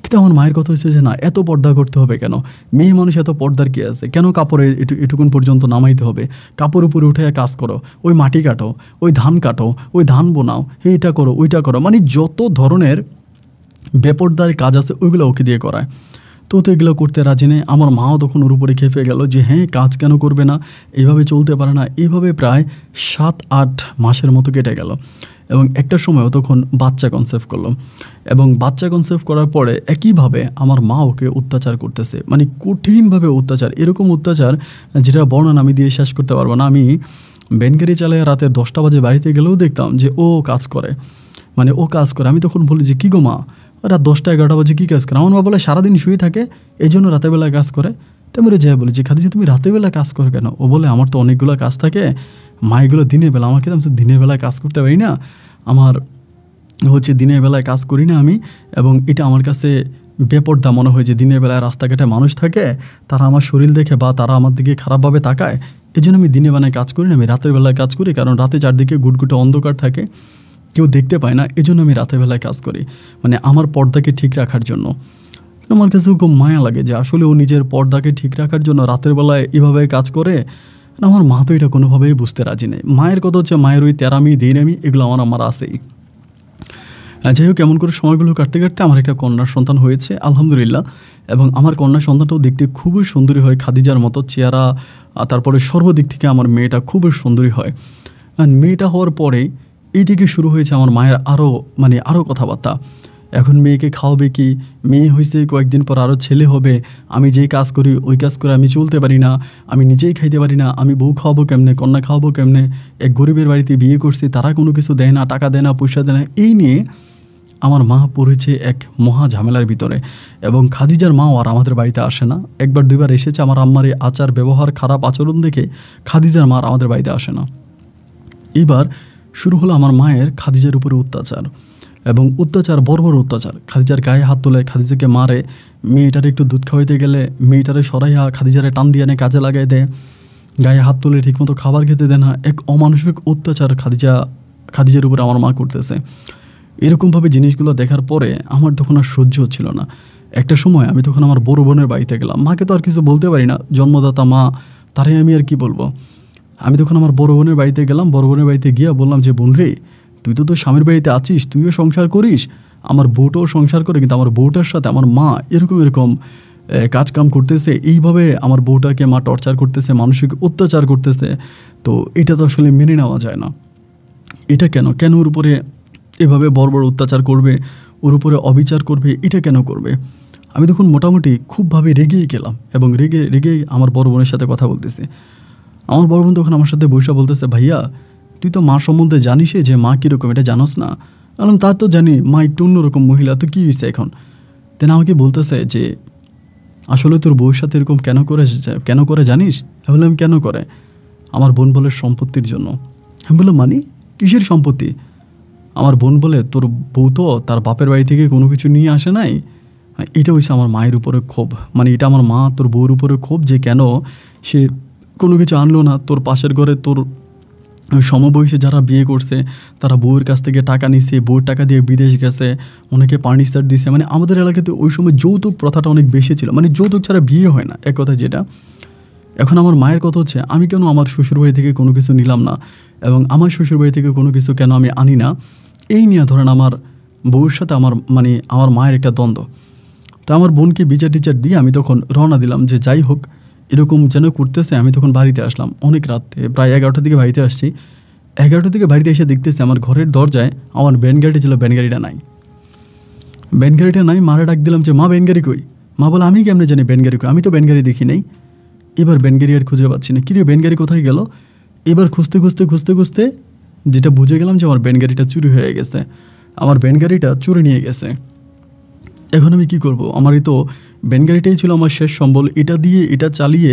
A: কিন্তু আমার মায়ের কথা হচ্ছে যে না, এত পর্দা করতে হবে কেন? মেয়ে মানুষ এত পর্দার কী আছে? কেন কাপড়ে এটুকুন পর্যন্ত নামাইতে হবে? কাপড় উপরে উঠে কাজ করো, ওই মাটি কাটো, ওই ধান কাটো, ওই ধান বোনাও, এইটা করো, ওইটা করো, মানে যত ধরনের বেপর্দার কাজ আছে ওইগুলো ওকে দিয়ে করায়। তো এগুলো করতে রাজি নেই। আমার মাও তখন ওর উপরে খেপে গেল যে হ্যাঁ, কাজ কেন করবে না, এইভাবে চলতে পারে না। এইভাবে প্রায় 7-8 মাসের মতো কেটে গেল এবং একটা সময়ও তখন বাচ্চা কনসেপ্ট করলো। এবং বাচ্চা কনসেপ্ট করার পরে একইভাবে আমার মা ওকে অত্যাচার করতেছে, মানে কঠিনভাবে অত্যাচার। এরকম অত্যাচার যেটা বর্ণনা আমি দিয়ে শেষ করতে পারবো না। আমি ভ্যানগাড়ি চালায় রাতে 10টা বাজে বাড়িতে গেলেও দেখতাম যে ও কাজ করে, মানে ও কাজ করে। আমি তখন বলি যে কী গো মা, রাত 10টা-11টা বাজে কী কাজ করে? আমার মা বলে সারাদিন শুয়ে থাকে, এই জন্য রাতের বেলায় কাজ করে। তেমনি যাই বলি যে খাদিজা তুমি রাতের বেলায় কাজ করো কেন? ও বলে আমার তো অনেকগুলো কাজ থাকে, মা এগুলো দিনের বেলা, আমাকে আমি তো দিনের বেলায় কাজ করতে পারি না, আমার হচ্ছে দিনের বেলায় কাজ করি না আমি, এবং এটা আমার কাছে বেপর্দা মনে হয় যে দিনের বেলায় রাস্তাঘাটে মানুষ থাকে, তারা আমার শরীর দেখে বা তারা আমার দিকে খারাপভাবে তাকায়, এই জন্য আমি দিনের বেলায় কাজ করি না, আমি রাতের বেলায় কাজ করি। কারণ রাতে চারদিকে গুটগুটে অন্ধকার থাকে, কেউ দেখতে পায় না, এজন্য আমি রাতের বেলায় কাজ করি, মানে আমার পর্দাকে ঠিক রাখার জন্য। আমার কাছেও খুব মায়া লাগে যে আসলে ও নিজের পর্দাকে ঠিক রাখার জন্য রাতের বেলায় এভাবে কাজ করে। আমার মা তো এটা কোনোভাবেই বুঝতে রাজি নেই। মায়ের কথা হচ্ছে মায়ের ওই তেরামি দেরামি এগুলো আমার আছেই। যাই হোক, কেমন করে সময়গুলো কাটতে কাটতে আমার একটা কন্যার সন্তান হয়েছে আলহামদুলিল্লাহ। এবং আমার কন্যা সন্তানটাও দেখতে খুবই সুন্দরী হয়, খাদিজার মতো চেহারা, তারপরে সর্বদিক থেকে আমার মেয়েটা খুবই সুন্দরী হয়। আর মেয়েটা হওয়ার পরে এই থেকে শুরু হয়েছে আমার মায়ের আরও কথাবার্তা। এখন মেয়েকে খাওয়াবে কি, মেয়ে হয়েছে কয়েকদিন পর আরও ছেলে হবে, আমি যেই কাজ করি ওই কাজ করে আমি চলতে পারি না, আমি নিজেই খাইতে পারি না, আমি বউ খাওয়াবো কেমনে, কন্যা খাওয়াবো কেমনে, এক গরিবের বাড়িতে বিয়ে করছি, তারা কোনো কিছু দেয় না, টাকা দেয় না, পয়সা দেয় না। এই নিয়ে আমার মা পড়েছে এক মহা ঝামেলার ভিতরে। এবং খাদিজার মাও আর আমাদের বাড়িতে আসে না, একবার দুইবার এসেছে। আমার আম্মার এই আচার ব্যবহার, খারাপ আচরণ দেখে খাদিজার মা আর আমাদের বাড়িতে আসে না। এবার শুরু হলো আমার মায়ের খাদিজার উপরে অত্যাচার, এবং অত্যাচার, বড় অত্যাচার। খাদিজার গায়ে হাত তোলে, খাদিজাকে মারে, মেয়েটারে একটু দুধ খাওয়াইতে গেলে মেয়েটারে সরাইয়া খাদিজারে টান দিয়ে এনে কাজে লাগাই দেয়, গায়ে হাত তুলে ঠিকমতো খাবার খেতে দেয় না। এক অমানসিক অত্যাচার খাদিজার উপরে আমার মা করতেছে। এরকমভাবে জিনিসগুলো দেখার পরে আমার তখন আর সহ্য হচ্ছিল না। একটা সময় আমি তখন আমার বড় বোনের বাড়িতে গেলাম। মাকে তো আর কিছু বলতে পারি না, জন্মদাতা মা, তারাই আমি আর কি বলবো। আমি তখন আমার বড় বোনের বাড়িতে গেলাম। বড় বোনের বাড়িতে গিয়ে বললাম যে বোন রে, তুই তো তোর স্বামীর বাড়িতে আছিস, তুইও সংসার করিস, আমার বউটাও সংসার করে, কিন্তু আমার বউটার সাথে আমার মা এরকম কাজ কাম করতেছে, এইভাবে আমার বউটাকে মা টর্চার করতেছে, মানসিক অত্যাচার করতেছে। তো এটা তো আসলে মেনে নেওয়া যায় না। এটা কেন কেন ওর উপরে এভাবে বর্বর অত্যাচার করবে, ওর উপরে অবিচার করবে, এটা কেন করবে? আমি তখন মোটামুটি খুবভাবে রেগেই গেলাম এবং রেগে রেগেই আমার বড় বোনের সাথে কথা বলতেছি। আমার বড় বোন তখন আমার সাথে বসে বলতেছে, ভাইয়া তুই তো মা সম্বন্ধে জানিসই যে মা কীরকম, এটা জানোস না? বললাম তা তো জানি, মা একটু অন্যরকম মহিলা, তো কী হয়েছে এখন? তেন আমাকে বলতেছে যে আসলে তোর বউয়ের সাথে এরকম কেন করে জানিস? আমি বললাম কেন করে? আমার বোন বলে সম্পত্তির জন্য। আমি বললাম মানে কিসের সম্পত্তি? আমার বোন বলে তোর বউ তো তার বাপের বাড়ি থেকে কোনো কিছু নিয়ে আসে নাই। এটা হচ্ছে আমার মায়ের উপরে ক্ষোভ, মানে এটা আমার মা তোর বউর উপরে ক্ষোভ যে কেন সে কোনো কিছু আনলো না। তোর পাশের ঘরে তোর সমবয়সী যারা বিয়ে করছে তারা বউয়ের কাছ থেকে টাকা নিছে, বউয়ের টাকা দিয়ে বিদেশ গেছে, অনেকে ফার্নিচার দিছে। মানে আমাদের এলাকাতে ওই সময় যৌতুক প্রথাটা অনেক বেশি ছিল, মানে যৌতুক ছাড়া বিয়ে হয় না, এক কথা যেটা। এখন আমার মায়ের কথা হচ্ছে আমি কেন আমার শ্বশুরবাড়ি থেকে কোনো কিছু নিলাম না এবং আমার শ্বশুরবাড়ি থেকে কোনো কিছু কেন আমি আনি না, এই নিয়ে ধরেন আমার বউয়ের সাথে আমার মায়ের একটা দ্বন্দ্ব। তো আমার বোনকে বিচার টিচার দিয়ে আমি তখন রওনা দিলাম যে যাই হোক এরকম যেন করতেছে। আমি তখন বাড়িতে আসলাম অনেক রাতে, প্রায় 11টার দিকে বাড়িতে আসছি। 11টার দিকে বাড়িতে এসে দেখতেছি আমার ঘরের দরজায় আমার ব্যান গাড়ি ছিল, ব্যান গাড়িটা নাই। মারা ডাক দিলাম যে মা ব্যান গাড়ি কই? মা বলে আমি কেমনে জানি ব্যান গাড়ি কই, আমি তো ব্যান গাড়ি দেখি নাই। এবার ব্যান গাড়ি আর খুঁজে পাচ্ছি না, কিরে ব্যান গাড়ি কোথায় গেল? এবার খুঁজতে যেটা বুঝে গেলাম যে আমার ব্যান গাড়িটা চুরি হয়ে গেছে, আমার ব্যান গাড়িটা চুরি নিয়ে গেছে। এখন আমি কি করব? আমারই তো ব্যান গাড়িটাই ছিল আমার শেষ সম্বল, এটা চালিয়ে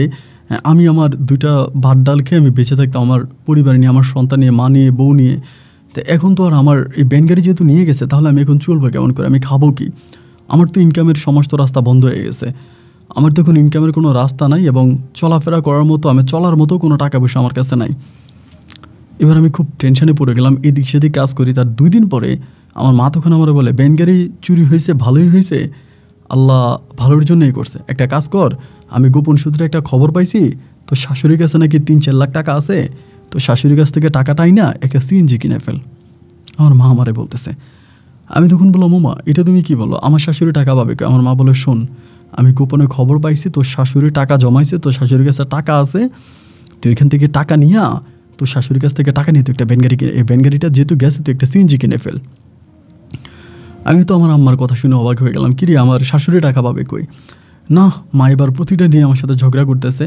A: আমি আমার 2টা ভাত ডাল খেয়ে আমি বেঁচে থাকতাম, আমার পরিবার নিয়ে, আমার সন্তান নিয়ে, মা নিয়ে, বউ নিয়ে। তো এখন তো আর আমার এই ব্যান গাড়ি যেহেতু নিয়ে গেছে, তাহলে আমি এখন চলবো কেমন করে? আমি খাবো কি? আমার তো ইনকামের সমস্ত রাস্তা বন্ধ হয়ে গেছে, আমার তো এখন ইনকামের কোনো রাস্তা নাই এবং চলাফেরা করার মতো, আমি চলার মতো কোনো টাকা পয়সা আমার কাছে নাই। এবার আমি খুব টেনশনে পড়ে গেলাম, এদিক সেদিক কাজ করি। তার 2 দিন পরে আমার মা তখন আমার বলে ব্যান গাড়ি চুরি হয়েছে, ভালোই হয়েছে, আল্লাহ ভালোর জন্যই করছে। একটা কাজ কর, আমি গোপন সূত্রে একটা খবর পাইছি, তো শাশুড়ির কাছে নাকি 3-4 লাখ টাকা আছে, তো শাশুড়ির কাছ থেকে টাকাটাই না একটা সিএনজি কিনে ফেল। আমার মা আমারে বলতেছে। আমি তখন বললাম ওমা এটা তুমি কি বলো, আমার শাশুড়ি টাকা পাবে? আমার মা বলে শোন, আমি গোপনে খবর পাইছি তোর শাশুড়ি টাকা জমাইছে, তোর শাশুড়ির কাছে টাকা আছে, তুই এখান থেকে টাকা নিয়া তোর শাশুড়ির কাছ থেকে টাকা নিয়ে তুই একটা ব্যান গাড়ি কিনে, এই ব্যান গাড়িটা যেহেতু গেছে তুই একটা সিএনজি কিনে ফেল। আমি তো আমার আম্মার কথা শুনে অবাক হয়ে গেলাম, কিরে আমার শাশুড়ি টাকা পাবে কই? না, মা এবার প্রতিটা নিয়ে আমার সাথে ঝগড়া করতেছে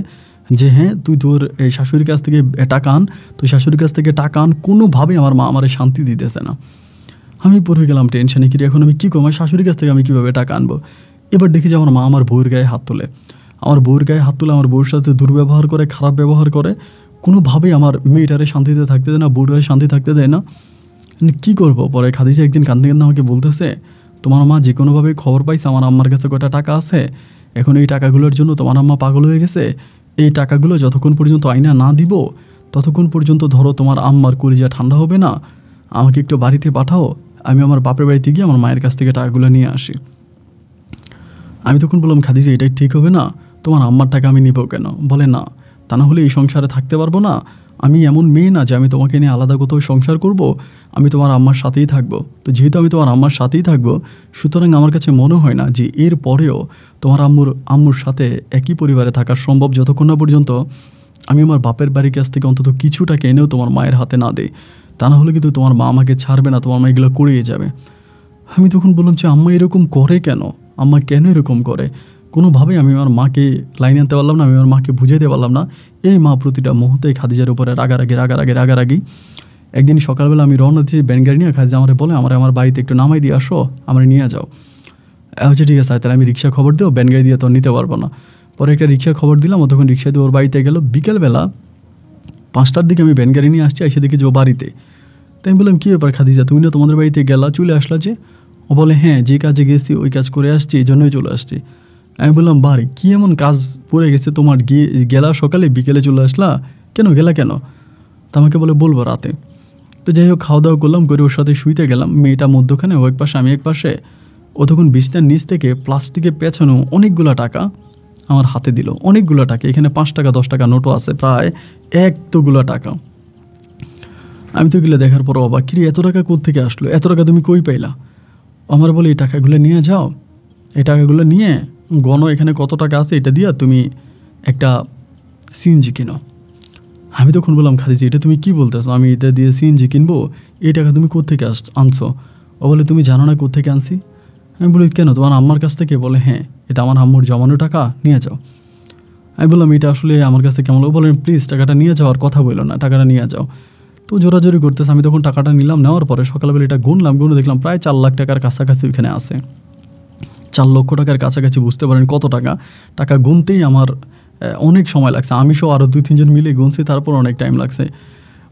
A: যে হ্যাঁ তুই তোর এই শাশুড়ির কাছ থেকে টাকা আন, তুই শাশুড়ির কাছ থেকে টাকা আন। কোনোভাবে আমার মা আমারে শান্তি দিতেছে না। আমি পড়ে গেলাম টেনশনে, কিরে এখন আমি কী করবো? আমার শাশুড়ির কাছ থেকে আমি কীভাবে টাকা আনবো? এবার দেখি যে আমার মা আমার বউয়ের গায়ে হাত তোলে, আমার বউয়ের সাথে দুর্ব্যবহার করে, খারাপ ব্যবহার করে, কোনোভাবেই আমার মেয়েটারে শান্তিতে থাকতে দেয় না, বউটারে শান্তি থাকতে দেয় না। কী করবো? পরে খাদিজা একদিন কাঁদতে কাঁদতে আমাকে বলতেছে, তোমার মা যে কোনোভাবেই খবর পাইছে আমার আম্মার কাছে কয়টা টাকা আছে, এখন এই টাকাগুলোর জন্য তোমার আম্মা পাগল হয়ে গেছে। এই টাকাগুলো যতক্ষণ পর্যন্ত আইনা না দিব ততক্ষণ পর্যন্ত ধরো তোমার আম্মার কলিজা ঠান্ডা হবে না, আমাকে একটু বাড়িতে পাঠাও, আমি আমার বাপের বাড়িতে গিয়ে আমার মায়ের কাছ থেকে টাকাগুলো নিয়ে আসি। আমি তখন বললাম খাদিজা এটাই ঠিক হবে না, তোমার আম্মার টাকা আমি নিব কেন? বলে না, তা না হলে এই সংসারে থাকতে পারবো না, আমি এমন মেয়ে না যে আমি তোমাকে নিয়ে আলাদা কোথাও সংসার করব, আমি তোমার আম্মার সাথেই থাকবো। তো যেহেতু আমি তোমার আম্মার সাথেই থাকবো, সুতরাং আমার কাছে মনে হয় না যে এর পরেও তোমার আম্মুর সাথে একই পরিবারে থাকা সম্ভব, যতক্ষণ না পর্যন্ত আমি আমার বাপের বাড়ির কাছ থেকে অন্তত কিছু টাকা এনেও তোমার মায়ের হাতে না দেই, তা না হলে কিন্তু তোমার মা আমাকে ছাড়বে না, তোমার মা এগুলো করিয়ে যাবে। আমি তখন বললাম যে আম্মা এরকম করে কেন? আম্মা কেন এরকম করে? কোনোভাবেই আমি আমার মাকে লাইনে আনতে পারলাম না, আমি আমার মাকে বুঝাইতে পারলাম না। এই মা প্রতিটা মুহূর্তে খাদিজার উপরে রাগারাগি। একদিন সকালবেলা আমি রওনা দিয়েছি ব্যান গাড়ি নিয়ে, খাদিজা আমারে বলে আমার বাড়িতে একটু নামাই দিয়ে আসো, আমার নিয়ে যাও। আচ্ছা ঠিক আছে, তাহলে আমি রিক্সা খবর দিও, ব্যান গাড়ি দিয়ে তো নিতে পারবো না। পরে একটা রিক্সা খবর দিলাম, ও তখন রিক্সা দিয়ে ওর বাড়িতে গেল। বিকেলবেলা 5টার দিকে আমি ব্যান গাড়ি নিয়ে আসছি, এসে দেখি যে ও বাড়িতে। তাই আমি বললাম কী ব্যাপার খাদিজা, তুমি না তোমাদের বাড়িতে গেলা, চলে আসলা যে? ও বলে হ্যাঁ, যে কাজে গেছি ওই কাজ করে আসছি, এই জন্যই চলে আসছি। আমি বললাম বাড়ি কী এমন কাজ পড়ে গেছে তোমার, গেলা সকালে, বিকেলে চলে আসলা কেন? কেন? তা আমাকে বলে বলবো রাতে। তো যাই হোক, খাওয়া দাওয়া করলাম, করে ওর সাথে শুইতে গেলাম। মেয়েটা মধ্যখানে, ও এক পাশে আমি এক পাশে। ও তখন বিছনার নিচ থেকে প্লাস্টিকে পেঁচানো অনেকগুলো টাকা আমার হাতে দিল, অনেকগুলো টাকা। এখানে 5 টাকা 10 টাকা নোটও আছে, প্রায় এতগুলো টাকা। আমি তো এগুলো দেখার পর অবাক, কিরে এত টাকা কোত্থেকে আসলো, এত টাকা তুমি কই পাইলা? আমার বলে এই টাকাগুলো নিয়ে যাও, এই টাকাগুলো নিয়ে এখানে কত টাকা আছে, এটা দিয়া তুমি একটা সিএনজি কিনো। আমি তখন বললাম, খাদিজা এটা তুমি কি বলতেছো, আমি এটা দিয়ে সিএনজি কিনবো, এই টাকা তুমি কোত্থেকে আনছো? ও বলে, তুমি জানো না কোত্থেকে আনছি? আমি বলি, কেন, তোমার আম্মার কাছ থেকে? বলে, হ্যাঁ, এটা আমার আম্মুর জমানো টাকা, নিয়ে যাও। আমি বললাম, এটা আসলে আমার কাছ থেকে কেমন? বলেন, প্লিজ টাকাটা নিয়ে যাওয়ার কথা বললো না, টাকাটা নিয়ে যাও। তো জোরাজোরি করতেছে। আমি তখন টাকাটা নিলাম, নেওয়ার পরে সকালবেলা এটা গুনে দেখলাম প্রায় 4 লাখ টাকার কাছাকাছি ওইখানে আছে। 4 লক্ষ টাকার কাছাকাছি, বুঝতে পারেন কত টাকা। টাকা গুনতেই আমার অনেক সময় লাগছে, আমি সহ আরও 2-3 জন মিলে গুনছি, তারপর অনেক টাইম লাগছে।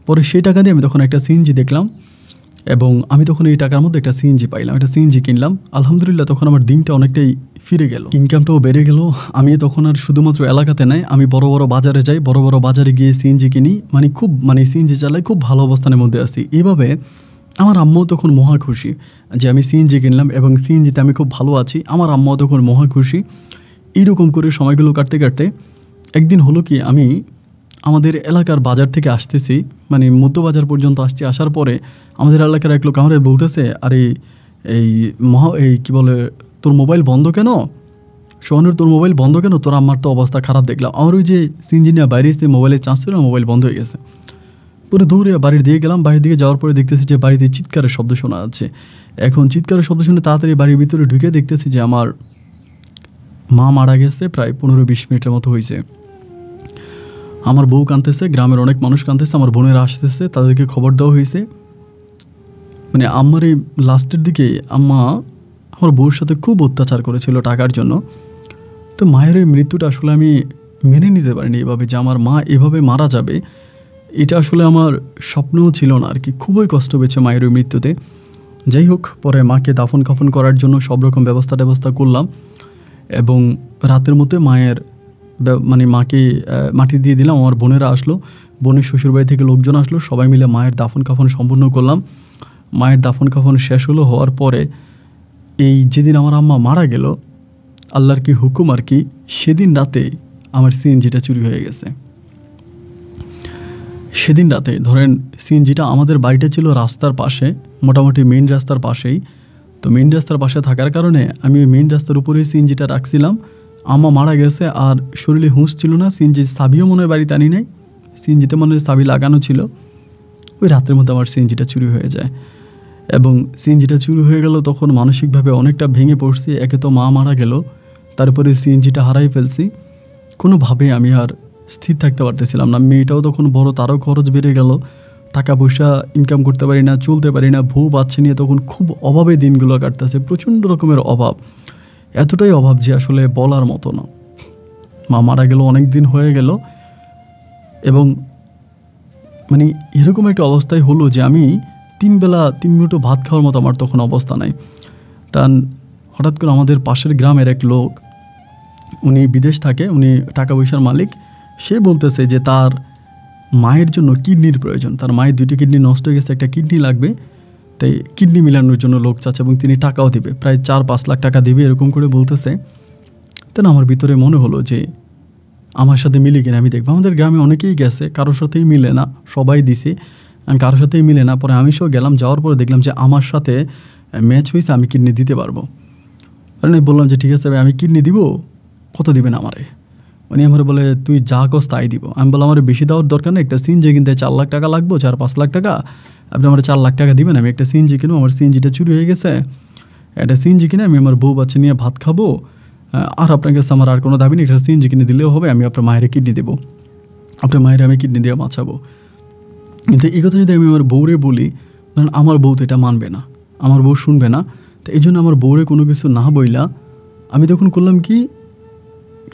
A: পরে সেই টাকা দিয়ে আমি তখন একটা সিএনজি দেখলাম, এবং আমি তখন এই টাকার মধ্যে একটা সিএনজি পাইলাম, একটা সিএনজি কিনলাম। আলহামদুলিল্লাহ, তখন আমার দিনটা অনেকটাই ফিরে গেল, ইনকামটাও বেড়ে গেল। আমি তখন আর শুধুমাত্র এলাকাতে নাই, আমি বড় বড় বাজারে যাই, বড় বড় বাজারে গিয়ে সিএনজি কিনি, মানে সিএনজি চালাই, খুব ভালো অবস্থানের মধ্যে আছি। এইভাবে আমার আম্মাও তখন মহা খুশি যে আমি সিএনজি কিনলাম এবং সিএনজিতে আমি খুব ভালো আছি। আমার আম্মাও তখন মহা খুশি। এইরকম করে সময়গুলো কাটতে কাটতে একদিন হলো কি, আমি আমাদের এলাকার বাজার থেকে আসতেছি, মানে মধ্যবাজার পর্যন্ত আসছি। আসার পরে আমাদের এলাকার এক লোক আমাদের বলতেছে, আরে এই কি বলে, তোর মোবাইল বন্ধ কেন? সোহানুর, তোর মোবাইল বন্ধ কেন? তোর আম্মার তো অবস্থা খারাপ দেখলাম। আমার ওই যে সিএনজি নিয়ে বাইরে এসে মোবাইলে চার্জ ছিল, মোবাইল বন্ধ হয়ে গেছে। পুরো দৌড়ে বাড়ির দিকে গেলাম। বাড়ির দিকে যাওয়ার পরে দেখতেছি যে বাড়িতে চিৎকারের শব্দ শোনা যাচ্ছে। এখন চিৎকারের শব্দ শুনে তাড়াতাড়ি বাড়ির ভিতরে ঢুকে দেখতেছি যে আমার মা মারা গেছে, প্রায় 15-20 মিনিটের মতো হয়েছে। আমার বউ কাঁদতেছে, গ্রামের অনেক মানুষ কাঁদতেছে, আমার বোনেরা আসতেছে, তাদেরকে খবর দেওয়া হয়েছে। মানে আমার এই লাস্টের দিকে আম্মা আমার বউর সাথে খুব অত্যাচার করেছিল টাকার জন্য। তো মায়ের এই মৃত্যুটা আসলে আমি মেনে নিতে পারিনি এভাবে, যে আমার মা এভাবে মারা যাবে। এটা আসলে আমার স্বপ্নও ছিল না আর কি। খুবই কষ্ট পেয়েছে মায়ের ওই মৃত্যুতে। যাই হোক, পরে মাকে দাফন কাফন করার জন্য সব রকম ব্যবস্থা করলাম, এবং রাতের মধ্যে মাকে মাটি দিয়ে দিলাম। আমার বোনেরা আসলো, বোনের শ্বশুরবাড়ি থেকে লোকজন আসলো, সবাই মিলে মায়ের দাফন কাফন সম্পূর্ণ করলাম। মায়ের দাফন কাফন শেষ হওয়ার পরে এই যেদিন আমার আম্মা মারা গেল, আল্লাহর কি হুকুম আর কি, সেদিন রাতে আমার সিএনজিটা চুরি হয়ে গেছে। সেদিন রাতে ধরেন সিএনজিটা, আমাদের বাড়িটা ছিল রাস্তার পাশে, মোটামুটি মেইন রাস্তার পাশেই। তো মেইন রাস্তার পাশে থাকার কারণে আমি ওই মেইন রাস্তার উপরেই সিএনজিটা রাখছিলাম। আম্মা মারা গেছে আর শরীরে হুঁশ ছিল না, সিএনজির চাবিও মনে হয় বাড়িতে আনি নাই, সিএনজিতে মনে হয় চাবি লাগানো ছিল। ওই রাতের মধ্যে আমার সিএনজিটা চুরি হয়ে যায়, এবং সিএনজিটা চুরি হয়ে গেল। তখন মানসিকভাবে অনেকটা ভেঙে পড়ছি। একে তো মা মারা গেল, তারপরে সিএনজিটা হারাই ফেলছি। কোনোভাবে আমি আর স্থির থাকতে পারতেছিলাম না। মেয়েটাও তখন বড়, তারও খরচ বেড়ে গেল, টাকা পয়সা ইনকাম করতে পারি না, চলতে পারি না, বউ বাচ্চা নিয়ে তখন খুব অভাবে দিনগুলো কাটতেছে, প্রচণ্ড রকমের অভাব, এতটাই অভাব যে আসলে বলার মতো না। মা মারা গেল, অনেক দিন হয়ে গেল, এবং মানে এরকম একটা অবস্থায় হলো যে আমি 3 বেলা 3 মিনিটও ভাত খাওয়ার মতো আমার তখন অবস্থা নাই। তা হঠাৎ করে আমাদের পাশের গ্রামের এক লোক, উনি বিদেশ থাকে, উনি টাকা পয়সার মালিক, সে বলতেছে যে তার মায়ের জন্য কিডনির প্রয়োজন, তার মায়ের 2টি কিডনি নষ্ট হয়ে গেছে, একটা কিডনি লাগবে, তাই কিডনি মিলানোর জন্য লোক চাচ্ছে, এবং তিনি টাকাও দেবে, প্রায় 4-5 লাখ টাকা দেবে, এরকম করে বলতেছে। তাই আমার ভিতরে মনে হলো যে আমার সাথে মিলে কিনা আমি দেখবো। আমাদের গ্রামে অনেকেই গেছে, কারোর সাথেই মিলে না, সবাই দিছে, কারোর সাথেই মিলে না। পরে আমি সব গেলাম, যাওয়ার পরে দেখলাম যে আমার সাথে ম্যাচ হয়েছে, আমি কিডনি দিতে পারবো। কারণ আমি বললাম যে ঠিক আছে ভাই, আমি কিডনি দিব, কত দিবেন আমারে? উনি আমার বলে, তুই যা কস তাই দিব। আমি বললাম, আমার বেশি দেওয়ার দরকার নেই, একটা সিএনজি কিনতে 4 লাখ টাকা লাগবো, 4-5 লাখ টাকা, আপনি আমার 4 লাখ টাকা দিবেন, আমি একটা সিএনজি কিনবো, আমার সিএনজিটা চুরি হয়ে গেছে, একটা সিএনজি কিনে আমি আমার বউ বাচ্চা নিয়ে ভাত খাবো, আর আপনার কাছে আমার আর কোনো দাবি নেই, একটা সিএনজি কিনে দিলেও হবে, আমি আপনার মায়ের কিডনি দেবো, আপনার মায়ের আমি কিডনি দিয়ে বাঁচাবো। কিন্তু এই কথা যদি আমি আমার বউরে বলি, ধরেন আমার বউ তো এটা মানবে না, আমার বউ শুনবে না। তো এই জন্য আমার বউরে কোনো কিছু না বইলা আমি তখন করলাম কি,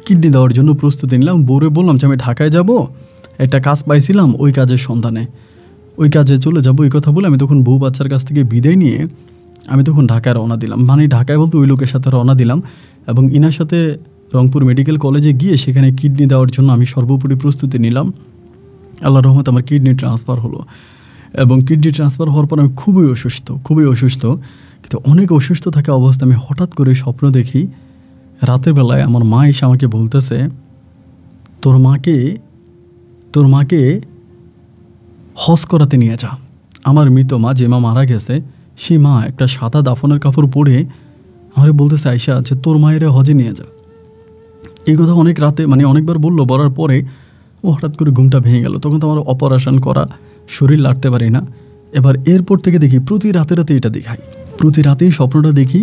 A: কিডনি দেওয়ার জন্য প্রস্তুতি নিলাম। বউরে বললাম যে আমি ঢাকায় যাব, একটা কাজ পাইছিলাম, ওই কাজের সন্ধানে, ওই কাজে চলে যাবো, এই কথা বলে আমি তখন বউ বাচ্চার কাছ থেকে বিদায় নিয়ে আমি তখন ঢাকায় রওনা দিলাম। মানে ঢাকায় বলতে ওই লোকের সাথে রওনা দিলাম, এবং ইনার সাথে রংপুর মেডিকেল কলেজে গিয়ে সেখানে কিডনি দেওয়ার জন্য আমি সর্বোপরি প্রস্তুতি নিলাম। আল্লাহর রহমতে আমার কিডনি ট্রান্সফার হলো, এবং কিডনি ট্রান্সফার হওয়ার পর আমি খুবই অসুস্থ। কিন্তু অনেক অসুস্থ থাকা অবস্থা আমি হঠাৎ করে স্বপ্ন দেখি, রাতের বেলায় আমার মা এসে আমাকে বলতেছে, তোর মাকে হজ করাতে নিয়ে যা। আমার মৃত মা, যে মা মারা গেছে, সেই মা একটা সাদা দাফনের কাপড় পরে আমার বলতেছে, আয়শা যে তোর মায়ের হজে নিয়ে যা। এই কথা অনেক রাতে মানে অনেকবার বললো, বলার পরে ও হঠাৎ করে ঘুমটা ভেঙে গেল। তখন তো আমার অপারেশন করা, শরীর লাড়তে পারি না। এবার এরপর থেকে দেখি প্রতি রাতে রাতে এটা দেখাই, প্রতি রাতেই স্বপ্নটা দেখি।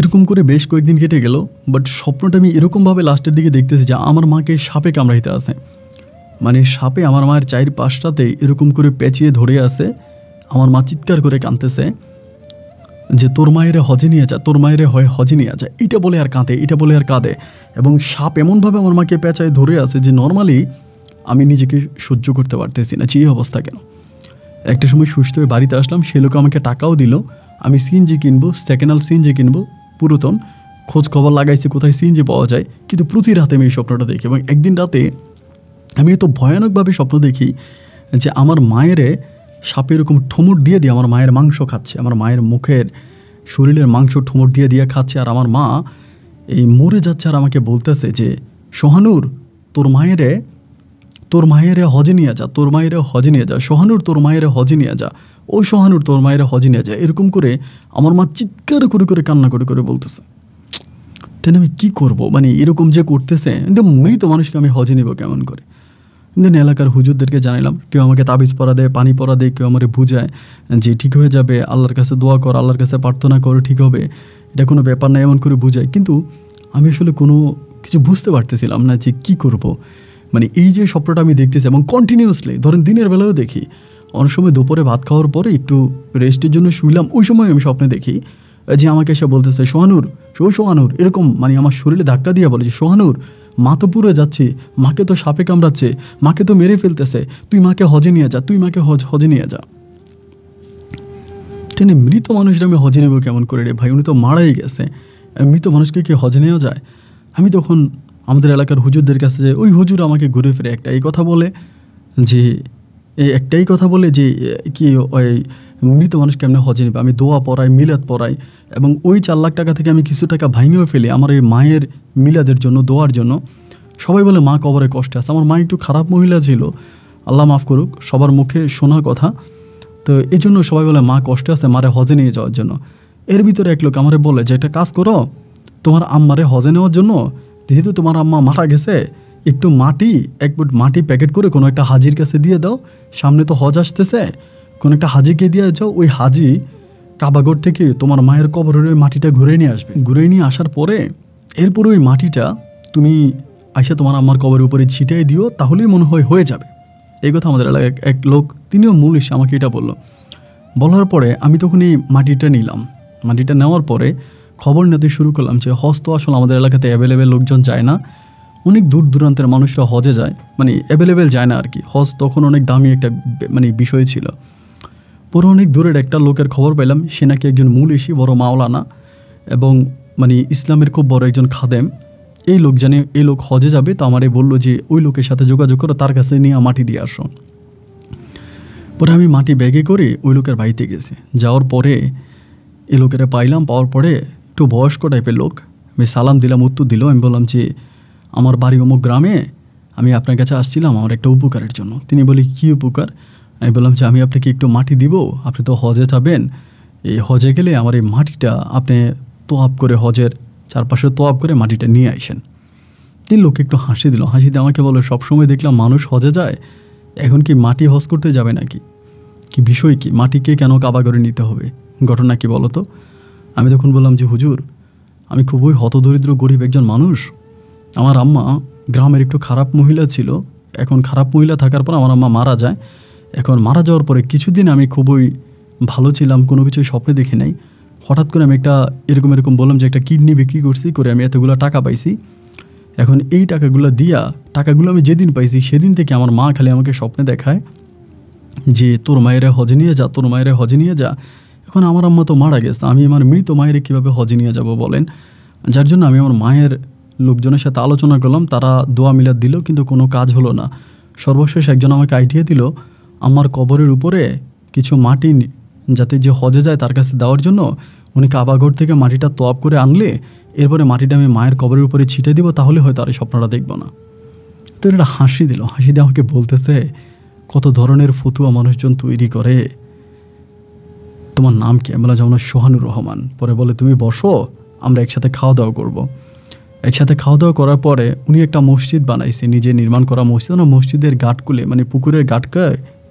A: এরকম করে বেশ কয়েকদিন কেটে গেল, বাট স্বপ্নটা আমি এরকমভাবে লাস্টের দিকে দেখতেছি যে আমার মাকে সাপে কামড়াইতে আসে, মানে সাপে আমার মায়ের চায়ের পাশটাতে এরকম করে পেঁচিয়ে ধরে আছে। আমার মা চিৎকার করে কাঁদতেছে যে তোর মায়েরে হজে নিয়ে যা, তোর মায়েরে হয় হজে নিয়ে যা, এটা বলে আর কাঁদে, এটা বলে আর কাঁদে। এবং সাপ এমনভাবে আমার মাকে পেঁচায় ধরে আছে যে নর্মালি আমি নিজেকে সহ্য করতে পারতেছি না যে এই অবস্থা কেন। একটা সময় সুস্থ হয়ে বাড়িতে আসলাম, সে লোক আমাকে টাকাও দিল, আমি সিএনজি কিনবো, সেকেন্ড হ্যান্ড সিএনজি কিনবো, পুরাতন খোঁজ খবর লাগাইছি কোথায় সিএনজি পাওয়া যায়। কিন্তু প্রতি রাতে আমি এই স্বপ্নটা দেখি। এবং একদিন রাতে আমি এত ভয়ানকভাবে স্বপ্ন দেখি যে আমার মায়েরে সাপে এরকম ঠোমর দিয়ে দিয়ে আমার মায়ের মাংস খাচ্ছে, আমার মায়ের মুখের শরীরের মাংস ঠোমর দিয়ে দিয়ে খাচ্ছে। আর আমার মা এই মরে যাচ্ছে আর আমাকে বলতেছে যে সোহানুর তোর মায়েরে হজে নিয়ে যা, তোর মায়েরে হজে নিয়ে যা, সোহানুর তোর মায়েরে হজে নিয়ে যা, ওই সোহানুর তোর মায়েরে হজে নিয়ে যা। এরকম করে আমার মা চিৎকার করে করে কান্না করে করে বলতেছে। তাই আমি কী করবো, মানে এরকম যে করতেছে, কিন্তু মৃত মানুষকে আমি হজে নিব কেমন করে। দেন এলাকার হুজুরদেরকে জানালাম, কেউ আমাকে তাবিজ পরা দেয়, পানি পরা দেয়, কেউ আমার বুঝায় যে ঠিক হয়ে যাবে, আল্লাহর কাছে দোয়া কর, আল্লাহর কাছে প্রার্থনা করো, ঠিক হবে, এটা কোনো ব্যাপার না, এমন করে বুঝায়। কিন্তু আমি আসলে কোনো কিছু বুঝতে পারতেছিলাম না যে কী করব। মানে এই যে স্বপ্নটা আমি দেখতেছি এবং কন্টিনিউয়াসলি, ধরেন দিনের বেলাও দেখি, অনেক সময় দুপুরে ভাত খাওয়ার পরে একটু রেস্টের জন্য শুইলাম, ওই সময় আমি স্বপ্নে দেখি যে আমাকে এসে বলতেছে সোহানুর, সোহানুর, এরকম মানে আমার শরীরে ধাক্কা দিয়ে বলে যে সোহানুর মা তো পুরো যাচ্ছে, মাকে তো সাপে কামড়াচ্ছে, মাকে তো মেরে ফেলতেছে, তুই মাকে হজে নিয়ে যা, তুই মাকে হজে নিয়ে যা। তিনি মৃত মানুষরা আমি হজে নেব কেমন করে রে ভাই, উনি তো মারাই গেছে, মৃত মানুষকে কি হজে নেওয়া যায়? আমি তখন আমাদের এলাকার হুজুরদের কাছে যে ওই হুজুর আমাকে ঘুরে ফিরে একটাই কথা বলে যে কি ওই মৃত মানুষ কেমনে হজে নেবে। আমি দোয়া পড়াই, মিলাদ পড়াই, এবং ওই 4 লাখ টাকা থেকে আমি কিছু টাকা ভাঙিয়েও ফেলি আমার এই মায়ের মিলাদের জন্য, দোয়ার জন্য। সবাই বলে মা কবরে কষ্টে আছে। আমার মা একটু খারাপ মহিলা ছিল, আল্লাহ মাফ করুক, সবার মুখে শোনা কথা। তো এই জন্য সবাই বলে মা কষ্টে আছে, মারে হজে নিয়ে যাওয়ার জন্য। এর ভিতরে এক লোক আমারে বলে যে একটা কাজ করো, তোমার আম্মারে হজে নেওয়ার জন্য, যেহেতু তোমার আম্মা মারা গেছে, একটু এক ফুট মাটি প্যাকেট করে কোনো একটা হাজির কাছে দিয়ে দাও, সামনে তো হজ আসতেছে, কোনো একটা হাজিকে দিয়ে যাও, ওই হাজি কাবাগর থেকে তোমার মায়ের কবরের ওই মাটিটা ঘুরে নিয়ে আসবে। ঘুরে নিয়ে আসার পরে এরপরে ওই মাটিটা তুমি আইসা তোমার আম্মার কবরের উপরে ছিটিয়ে দিও, তাহলেই মনে হয় হয়ে যাবে। এই কথা আমাদের এলাকায় এক লোক, তিনিও মূল এসে আমাকে এটা বললো। বলার পরে আমি তখন এই মাটিটা নিলাম। মাটিটা নেওয়ার পরে খবর নিতে শুরু করলাম যে হজ তো আসলে আমাদের এলাকাতে অ্যাভেলেবেল লোকজন যায় না, অনেক দূর দূরান্তের মানুষরা হজে যায়, মানে অ্যাভেলেবেল যায় না আর কি। হজ তখন অনেক দামি একটা মানে বিষয় ছিল। পরে অনেক দূরের একটা লোকের খবর পেলাম, সে নাকি একজন মূল এসি, বড় মাওলানা, এবং মানে ইসলামের খুব বড় একজন খাদেম। এই লোক হজে যাবে, তো আমারে বললো যে ওই লোকের সাথে যোগাযোগ করো, তার কাছে নিয়ে মাটি দিয়ে আসো। পরে আমি মাটি ব্যাগে করে ওই লোকের বাড়িতে গেছি। যাওয়ার পরে এই লোকেরা পাওয়ার পরে একটু বয়স্ক টাইপের লোক, আমি সালাম দিলাম, উত্তর দিল। আমি বললাম যে আমার বাড়ি অমুক গ্রামে, আমি আপনার কাছে আসছিলাম আমার একটা উপকারের জন্য। তিনি বলি কী উপকার? আমি বললাম যে আমি আপনাকে একটু মাটি দিব, আপনি তো হজে যাবেন, এই হজে গেলে আমার এই মাটিটা আপনি তোয়াব করে, হজের চারপাশে তোয়াব করে মাটিটা নিয়ে আসেন। তিন লোক একটু হাসি দিল, হাসি দিয়ে আমাকে বলে সবসময় দেখলাম মানুষ হজে যায়, এখন কি মাটি হজ করতে যাবে নাকি? কি বিষয় কি, মাটিকে কেন কাবা করে নিতে হবে, ঘটনা কি বলো তো? আমি তখন বললাম যে হুজুর, আমি খুবই হতদরিদ্র গরিব একজন মানুষ, আমার আম্মা গ্রামের একটু খারাপ মহিলা ছিল, এখন খারাপ মহিলা থাকার পর আমার আম্মা মারা যায়। এখন মারা যাওয়ার পরে কিছুদিন আমি খুবই ভালো ছিলাম, কোনো কিছু স্বপ্নে দেখি নাই। হঠাৎ করে আমি এরকম বললাম যে একটা কিডনি বিক্রি করছি, করে আমি এতগুলো টাকা পাইছি। এখন এই টাকাগুলো আমি যেদিন পাইছি সেদিন থেকে আমার মা খালি আমাকে স্বপ্নে দেখায় যে তোর মায়েরা হজে নিয়ে যা, তোর মায়েরা হজে নিয়ে যা। এখন আমার আম্মা তো মারা গেছে, আমি আমার মৃত মায়ের কীভাবে হজে নিয়ে যাব বলেন? যার জন্য আমি আমার মায়ের লোকজনের সাথে আলোচনা করলাম, তারা দোয়া মিলাদ দিল, কিন্তু কোনো কাজ হলো না। সর্বশেষ একজন আমাকে আইডিয়া দিল, আমার কবরের উপরে কিছু মাটি যাতে যে হজে যায় তার কাছে দেওয়ার জন্য, উনি কাবাঘর থেকে মাটিটা তোয়াব করে আনলে এরপরে মাটিটা আমি মায়ের কবরের উপরে ছিটে দিব, তাহলে হয়তো আর এই স্বপ্নটা দেখব না। তো এটা হাসি দিল, হাসি দিয়ে আমাকে বলতেছে কত ধরনের ফতুয়া মানুষজন তৈরি করে, তোমার নাম কি? আমি বললাম যেমন সোহানুর রহমান। পরে বলে তুমি বসো, আমরা একসাথে খাওয়া দাওয়া করবো। একসাথে খাওয়া দাওয়া করার পরে উনি একটা মসজিদ বানাইছে, নিজে নির্মাণ করা মসজিদ, না মসজিদের গাটকুলে মানে পুকুরের গাটকে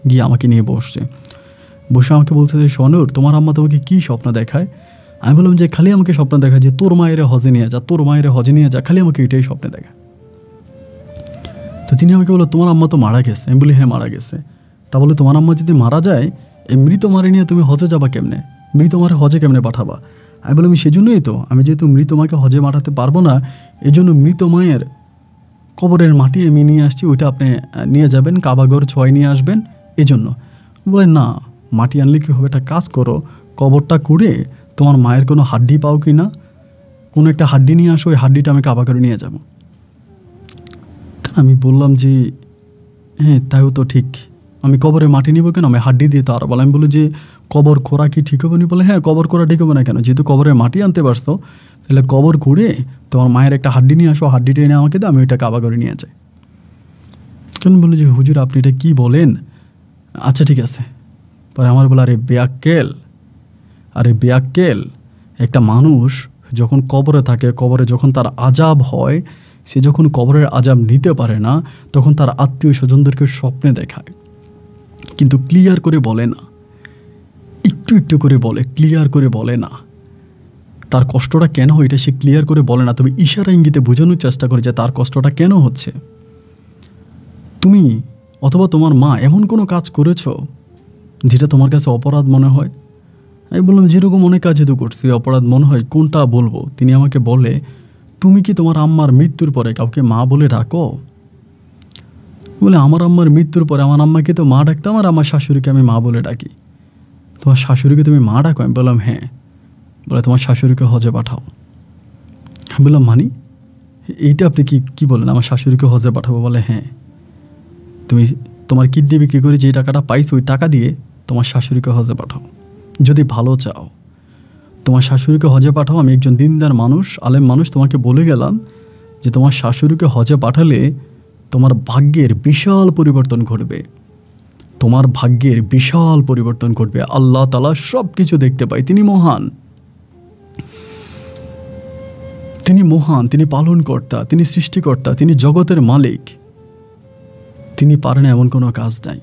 A: গিয়ে আমাকে নিয়ে বসে আমাকে বলছে যে সনুর, তোমার আম্মা তোমাকে কী স্বপ্ন দেখায়? আমি বললাম যে খালি আমাকে স্বপ্ন দেখায় যে তোর মায়ের হজে নিয়ে যা, তোর মায়ের হজে নিয়ে যা, খালি আমাকে এটাই স্বপ্নে দেখায়। তো তিনি আমাকে বললো তোমার আম্মা তো মারা গেছে। আমি বলি হ্যাঁ মারা গেছে। তা বলে তোমার আম্মা যদি মারা যায়, এই মৃত মারে নিয়ে তুমি হজে যাবা কেমনে? মৃত মারে হজে কেমনে পাঠাবা? আমি বললাম সেজন্যই তো, আমি যেহেতু মৃত মাকে হজে পাঠাতে পারবো না, এই জন্য মৃত মায়ের কবরের মাটি আমি নিয়ে আসছি, ওইটা আপনি নিয়ে যাবেন, কাবাঘর ছয় নিয়ে আসবেন। এই জন্য বলে না, মাটি আনলে কী হবে, একটা কাজ করো, কবরটা করে তোমার মায়ের কোনো হাড্ডি পাও কি না, কোনো একটা হাড্ডি নিয়ে আসো, ওই হাড্ডিটা আমি কাবাঘরে নিয়ে যাবো। আমি বললাম যে হ্যাঁ তাইও তো ঠিক, আমি কবরে মাটি নিব কেন, আমি হাড্ডি দিয়ে তো আরো বলে। আমি বলি যে কবর খোঁড়া কি ঠিক হবে না? বলে হ্যাঁ কবর খোঁড়া ঠিক হবে না কেন, যেহেতু কবরে মাটি আনতে পারছো, তাহলে কবর খুঁড়ে তোমার মায়ের একটা হাড্ডি নিয়ে আসো, হাড্ডিটা এনে আমাকে দাও, আমি ওইটা কাবাঘরে নিয়ে যাই। কেন বলি যে হুজুর আপনি এটা কী বলেন? আচ্ছা ঠিক আছে। পরে আমার বলে আরে বেয়াক্কেল, একটা মানুষ যখন কবরে থাকে, কবরে যখন তার আজাব হয়, সে যখন কবরের আজাব নিতে পারে না, তখন তার আত্মীয় স্বজনদেরকে স্বপ্নে দেখায়, কিন্তু ক্লিয়ার করে বলে না, একটু একটু করে বলে, ক্লিয়ার করে বলে না। তার কষ্টটা কেন হয় এটা সে ক্লিয়ার করে বলে না, তবে ইশারা ইঙ্গিতে বোঝানোর চেষ্টা করে যে তার কষ্টটা কেন হচ্ছে। তুমি অথবা তোমার মা এমন কোনো কাজ করেছ যেটা তোমার কাছে অপরাধ মনে হয়? আমি বললাম যেরকম অনেক কাজে তো করছি, অপরাধ মনে হয়, কোনটা বলবো? তিনি আমাকে বলে তুমি কি তোমার আম্মার মৃত্যুর পরে কাউকে মা বলে ডাকো? বলে আমার আম্মার মৃত্যুর পরে আমার আম্মাকে তো মা ডাকতাম, আর আমার শাশুড়িকে আমি মা বলে ডাকি। তোমার শাশুড়িকে তুমি মা ডাকো? আমি বললাম হ্যাঁ। বলে তোমার শাশুড়িকে হজে পাঠাও। আমি বললাম মানি এইটা আপনি কি বলেন, আমার শাশুড়িকে হজে পাঠাবো? বলে হ্যাঁ, তুমি তোমার কিডনি বিক্রি করে যে টাকাটা পাইছো ওই টাকা দিয়ে তোমার শাশুড়িকে হজে পাঠাও, যদি ভালো চাও। তোমার শাশুড়িকে হজে পাঠাও, আমি একজন দিনদার মানুষ, আলেম মানুষ, তোমাকে বলে গেলাম যে তোমার শাশুড়িকে হজে পাঠালে তোমার ভাগ্যের বিশাল পরিবর্তন ঘটবে, তোমার ভাগ্যের বিশাল পরিবর্তন ঘটবে। আল্লাহ তাআলা সব কিছু দেখতে পায়, তিনি মহান, তিনি পালনকর্তা, তিনি সৃষ্টিকর্তা, তিনি জগতের মালিক, তিনি পারেন এমন কোনো কাজ নাই।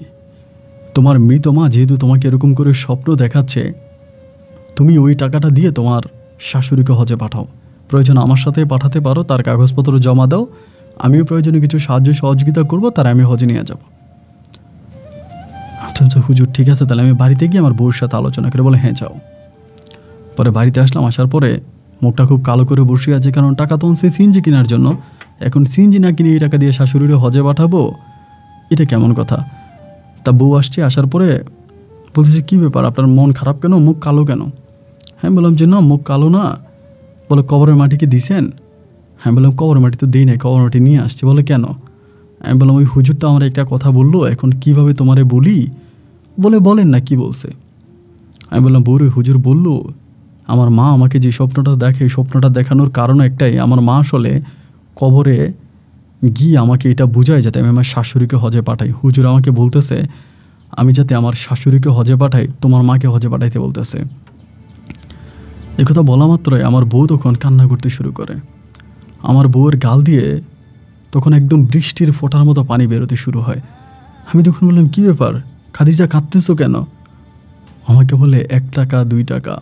A: তোমার মৃত মা যেহেতু তোমাকে এরকম করে স্বপ্ন দেখাচ্ছে, তুমি ওই টাকাটা দিয়ে তোমার শাশুড়িকে হজে পাঠাও, প্রয়োজন আমার সাথে পাঠাতে পারো, তার কাগজপত্র জমা দাও, আমিও প্রয়োজনে কিছু সাহায্য সহযোগিতা করবো, তার আমি হজে নিয়ে যাব। আচ্ছা হুজুর ঠিক আছে, তাহলে আমি বাড়িতে গিয়ে আমার বউর সাথে আলোচনা করে। বলে হ্যাঁ যাও। পরে বাড়িতে আসলাম, আসার পরে মুখটা খুব কালো করে বসে আছে, কারণ টাকা তখন সে সিএনজি কেনার জন্য, এখন সিএনজি না কিনে এই টাকা দিয়ে শাশুড়িরে হজে পাঠাবো, এটা কেমন কথা? তা বউ আসছে, আসার পরে বলতেছে কী ব্যাপার, আপনার মন খারাপ কেন, মুখ কালো কেন? হ্যাঁ বললাম যে না মুখ কালো না। বলে কবরের মাটি কি দিছেন? হ্যাঁ বললাম কবরের মাটি তো দিই নাই, কবরের মাটি নিয়ে আসছি। বলে কেন? আমি বললাম ওই হুজুর তো আমার একটা কথা বললো, এখন কিভাবে তোমারে বলি? বলে বলেন না কি বলছে? আমি বললাম বউরে হুজুর বললো আমার মা আমাকে যে স্বপ্নটা দেখে, এই স্বপ্নটা দেখানোর কারণ একটাই, আমার মা আসলে কবরে গিয়ে আমাকে এটা বুঝায় যাতে আমি আমার শাশুড়িকে হজে পাঠাই। হুজুর আমাকে বলতেছে আমি যাতে আমার শাশুড়িকে হজে পাঠাই, তোমার মাকে হজে পাঠাইতে বলতেছে। একথা বলা মাত্রই আমার বউ তখন কান্না করতে শুরু করে। আমার বউয়ের গাল দিয়ে তখন একদম বৃষ্টির ফোঁটার মতো পানি বেরোতে শুরু হয়। আমি তখন বললাম কী ব্যাপার খাদিজা, কাঁদতেছো কেন? আমাকে বলে 1 টাকা 2 টাকা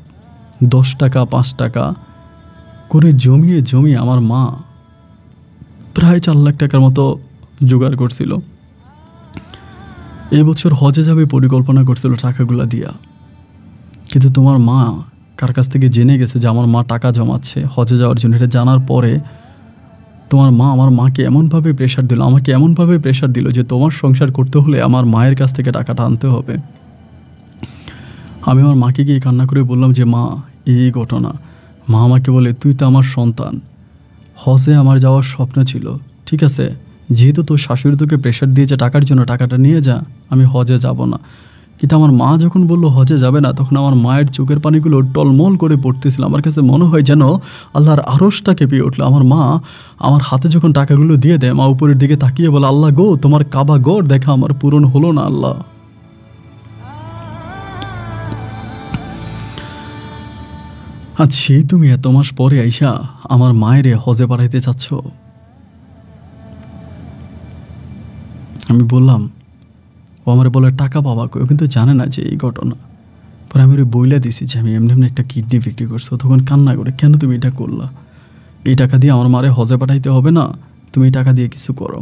A: 10 টাকা 5 টাকা করে জমিয়ে আমার মা প্রায় 4 লাখ টাকার মতো জোগাড় করছিল। এই বছর হজে যাবে পরিকল্পনা করছিল টাকাগুলো দিয়া, কিন্তু তোমার মা কার কাছ থেকে জেনে গেছে যে আমার মা টাকা জমাচ্ছে হজে যাওয়ার জন্য। এটা জানার পরে তোমার মা আমার মাকে এমনভাবে প্রেশার দিল, আমাকে এমনভাবে প্রেশার দিল যে তোমার সংসার করতে হলে আমার মায়ের কাছ থেকে টাকাটা আনতে হবে। আমি আমার মাকে গিয়ে কান্না করে বললাম যে মা এই ঘটনা। মা আমাকে বলে তুই তো আমার সন্তান, হজে আমার যাওয়ার স্বপ্ন ছিল, ঠিক আছে, যেহেতু তোর শাশুড়ি তোকে প্রেশার দিয়েছে টাকার জন্য, টাকাটা নিয়ে যা, আমি হজে যাব না। কিন্তু আমার মা যখন বললো হজে যাবে না, তখন আমার মায়ের চোখের পানিগুলো টলমল করে পড়তেছিল। আমার কাছে মনে হয় যেন আল্লাহর আরশটা কেঁপে উঠলো। আমার মা আমার হাতে যখন টাকাগুলো দিয়ে দেয়, মা উপরের দিকে তাকিয়ে বলে আল্লাহ গো তোমার কাবা গড় দেখা আমার পূরণ হলো না আল্লাহ। আজ সেই তুমি এত মাস পরে আইসা আমার মায়েরে হজে পাঠাইতে চাচ্ছ? আমি বললাম, ও আমার বলে টাকা পাবা কেউ কিন্তু জানে না যে এই ঘটনা। পরে আমি ওরে বইলা দিছি যে আমি এমনি এমনি একটা কিডনি বিক্রি করছো। তখন কান্না করে, কেন তুমি এটা করলা? এই টাকা দিয়ে আমার মারে হজে পাঠাইতে হবে না, তুমি এই টাকা দিয়ে কিছু করো।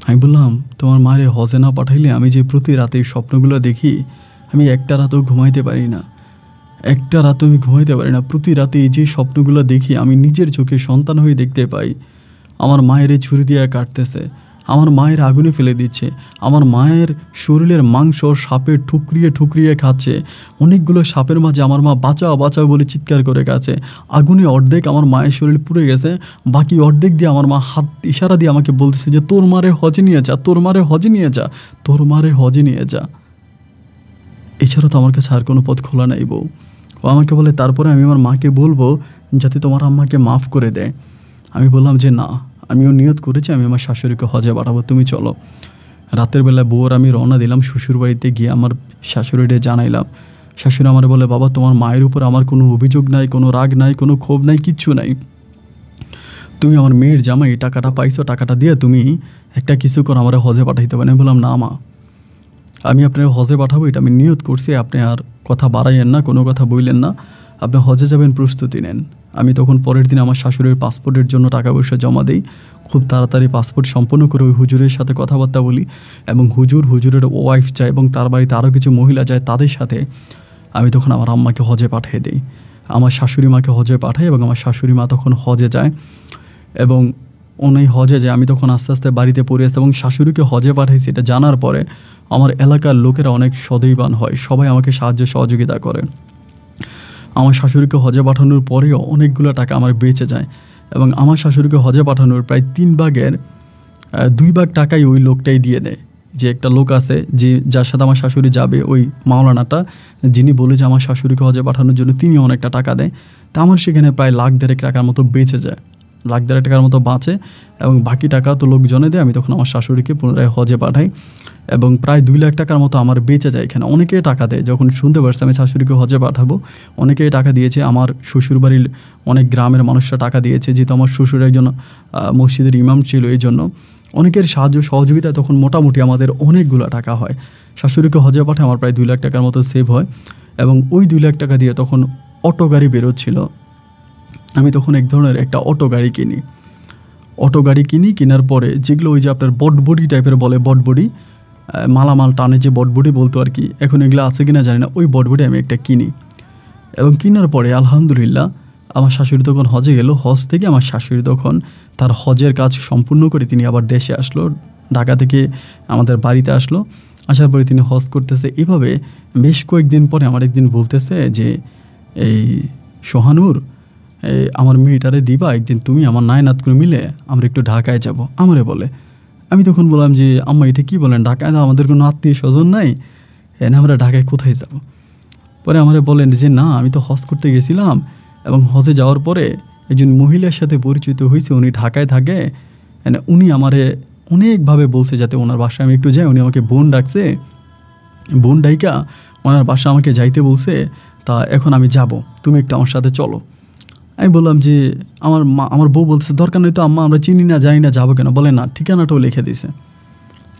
A: আমি বললাম, তোমার মারে হজে না পাঠাইলে আমি যে প্রতি রাতে এই স্বপ্নগুলো দেখি, আমি একটা রাতেও ঘুমাইতে পারি না, একটা রাতও আমি ঘুমাইতে পারি না। প্রতি রাতে এই যে স্বপ্নগুলো দেখি, আমি নিজের চোখে সন্তান হয়ে দেখতে পাই আমার মায়ের ছুরি দিয়ে কাটতেছে, আমার মায়ের আগুনে ফেলে দিচ্ছে, আমার মায়ের শরীরের মাংস সাপে ঠুকরিয়ে ঠুকরিয়ে খাচ্ছে। অনেকগুলো সাপের মাঝে আমার মা বাঁচাও বাঁচাও বলে চিৎকার করে গেছে। আগুনে অর্ধেক আমার মায়ের শরীর পুড়ে গেছে, বাকি অর্ধেক দিয়ে আমার মা হাত ইশারা দিয়ে আমাকে বলতেছে যে তোর মারে হজে নিয়ে যা, তোর মারে হজে নিয়ে যা, তোর মারে হজে নিয়ে যা। এছাড়া তো আমার কাছে আর কোনো পথ খোলা নাই বউ। ও আমাকে বলে তারপরে আমি আমার মাকে বলবো যাতে তোমার আম্মাকে মাফ করে দেয়। আমি বললাম যে না, আমিও নিয়ত করেছি আমি আমার শাশুড়িকে হজে পাঠাবো, তুমি চলো। রাতের বেলা বউর আমি রওনা দিলাম শ্বশুর বাড়িতে গিয়ে আমার শাশুড়িকে জানাইলাম। শাশুড়ি আমার বলে, বাবা তোমার মায়ের উপর আমার কোনো অভিযোগ নাই, কোনো রাগ নাই, কোনো ক্ষোভ নাই, কিচ্ছু নাই। তুমি আমার মেয়ের জামাই, এই টাকাটা পাইছো, টাকাটা দিয়ে তুমি একটা কিছু করে আমার হজে পাঠাইতে পারেন। আমি বললাম না মা, আমি আপনার হজে পাঠাবো, এটা আমি নিয়ত করছি, আপনি আর কথা বাড়াইয়েন না, কোনো কথা বললেন না, আপনি হজে যাবেন প্রস্তুতি নেন। আমি তখন পরের দিন আমার শাশুড়ির পাসপোর্টের জন্য টাকা পয়সা জমা দিই। খুব তাড়াতাড়ি পাসপোর্ট সম্পন্ন করে ওই হুজুরের সাথে কথাবার্তা বলি এবং হুজুরের ওয়াইফ যায় এবং তার বাড়িতে আরও কিছু মহিলা যায়, তাদের সাথে আমি তখন আমার আম্মাকে হজে পাঠিয়ে দিই। আমার শাশুড়ি মাকে হজে পাঠাই এবং আমার শাশুড়ি মা তখন হজে যায় এবং উনি হজে যায়। আমি তখন আস্তে আস্তে বাড়িতে পড়ে আসি এবং শাশুড়িকে হজে পাঠাইছি এটা জানার পরে আমার এলাকার লোকেরা অনেক সদৈবান হয়, সবাই আমাকে সাহায্য সহযোগিতা করে। আমার শাশুড়িকে হজে পাঠানোর পরেও অনেকগুলো টাকা আমার বেঁচে যায় এবং আমার শাশুড়িকে হজে পাঠানোর প্রায় 3 ভাগের 2 ভাগ টাকাই ওই লোকটাই দিয়ে দেয়। যে একটা লোক আছে যে যার সাথে আমার শাশুড়ি যাবে, ওই মাওলানাটা, যিনি বলে যে আমার শাশুড়িকে হজে পাঠানোর জন্য তিনি অনেকটা টাকা দেয়। তা আমার সেখানে প্রায় 1,50,000 টাকার মতো বেঁচে যায়, 1,50,000 টাকার মতো বাঁচে এবং বাকি টাকা তো লোকজনে দেয়। আমি তখন আমার শাশুড়িকে পুনরায় হজে পাঠাই এবং প্রায় 2 লাখ টাকার মতো আমার বেঁচে যায়। এখানে অনেকেই টাকা দেয়, যখন শুনতে পারছি আমি শাশুড়িকে হজে পাঠাবো অনেকেই টাকা দিয়েছে। আমার শ্বশুরবাড়ির অনেক গ্রামের মানুষরা টাকা দিয়েছে, যেহেতু আমার শ্বশুর একজন মসজিদের ইমাম ছিল, এই জন্য অনেকের সাহায্য সহযোগিতায় তখন মোটামুটি আমাদের অনেকগুলো টাকা হয়। শাশুড়িকে হজে পাঠায় আমার প্রায় 2 লাখ টাকার মতো সেভ হয় এবং ওই 2 লাখ টাকা দিয়ে তখন অটো গাড়ি বেরোচ্ছিল। আমি তখন এক ধরনের একটা অটো গাড়ি কিনি। কেনার পরে যেগুলো ওই যে আপনার বটবডি টাইপের বলে, বটবডি মালামাল টানে যে বটবডি বলতো আর কি, এখন এগুলো আছে কিনা জানি না, ওই বটবডি আমি একটা কিনি এবং কেনার পরে আলহামদুলিল্লাহ আমার শাশুড়ি তখন হজে গেল। হজ থেকে আমার শাশুড়ি তখন তার হজের কাজ সম্পূর্ণ করে তিনি আবার দেশে আসলো, ঢাকা থেকে আমাদের বাড়িতে আসলো। আসার পরে তিনি হজ করতেছে। এভাবে বেশ কয়েকদিন পরে আমার একদিন বলতেছে যে এই সোহানুর, আমার মেয়েটারে দিবা একদিন, তুমি আমার নায়নাত করে মিলে আমরা একটু ঢাকায় যাব, আমারে বলে। আমি তখন বললাম যে আম্মা এটা কী বলেন, ঢাকায় আমাদের কোনো আত্মীয় স্বজন নাই, এনে আমরা ঢাকায় কোথায় যাব? পরে আমারে বলেন যে না, আমি তো হজ করতে গেছিলাম এবং হজে যাওয়ার পরে একজন মহিলার সাথে পরিচিত হয়েছে, উনি ঢাকায় থাকে, উনি আমারে অনেকভাবে বলছে যাতে ওনার বাসায় আমি একটু যাই। উনি আমাকে বোন ডাকছে, বোন ডাইকা ওনার বাসা আমাকে যাইতে বলছে, তা এখন আমি যাব, তুমি একটু আমার সাথে চলো। আমি বললাম যে আমার বউ বলতেছে দরকার নেই তো আম্মা, আমরা চিনি না জানি না, যাবো কেন? বলে না, ঠিকানাটাও লিখে দিছে,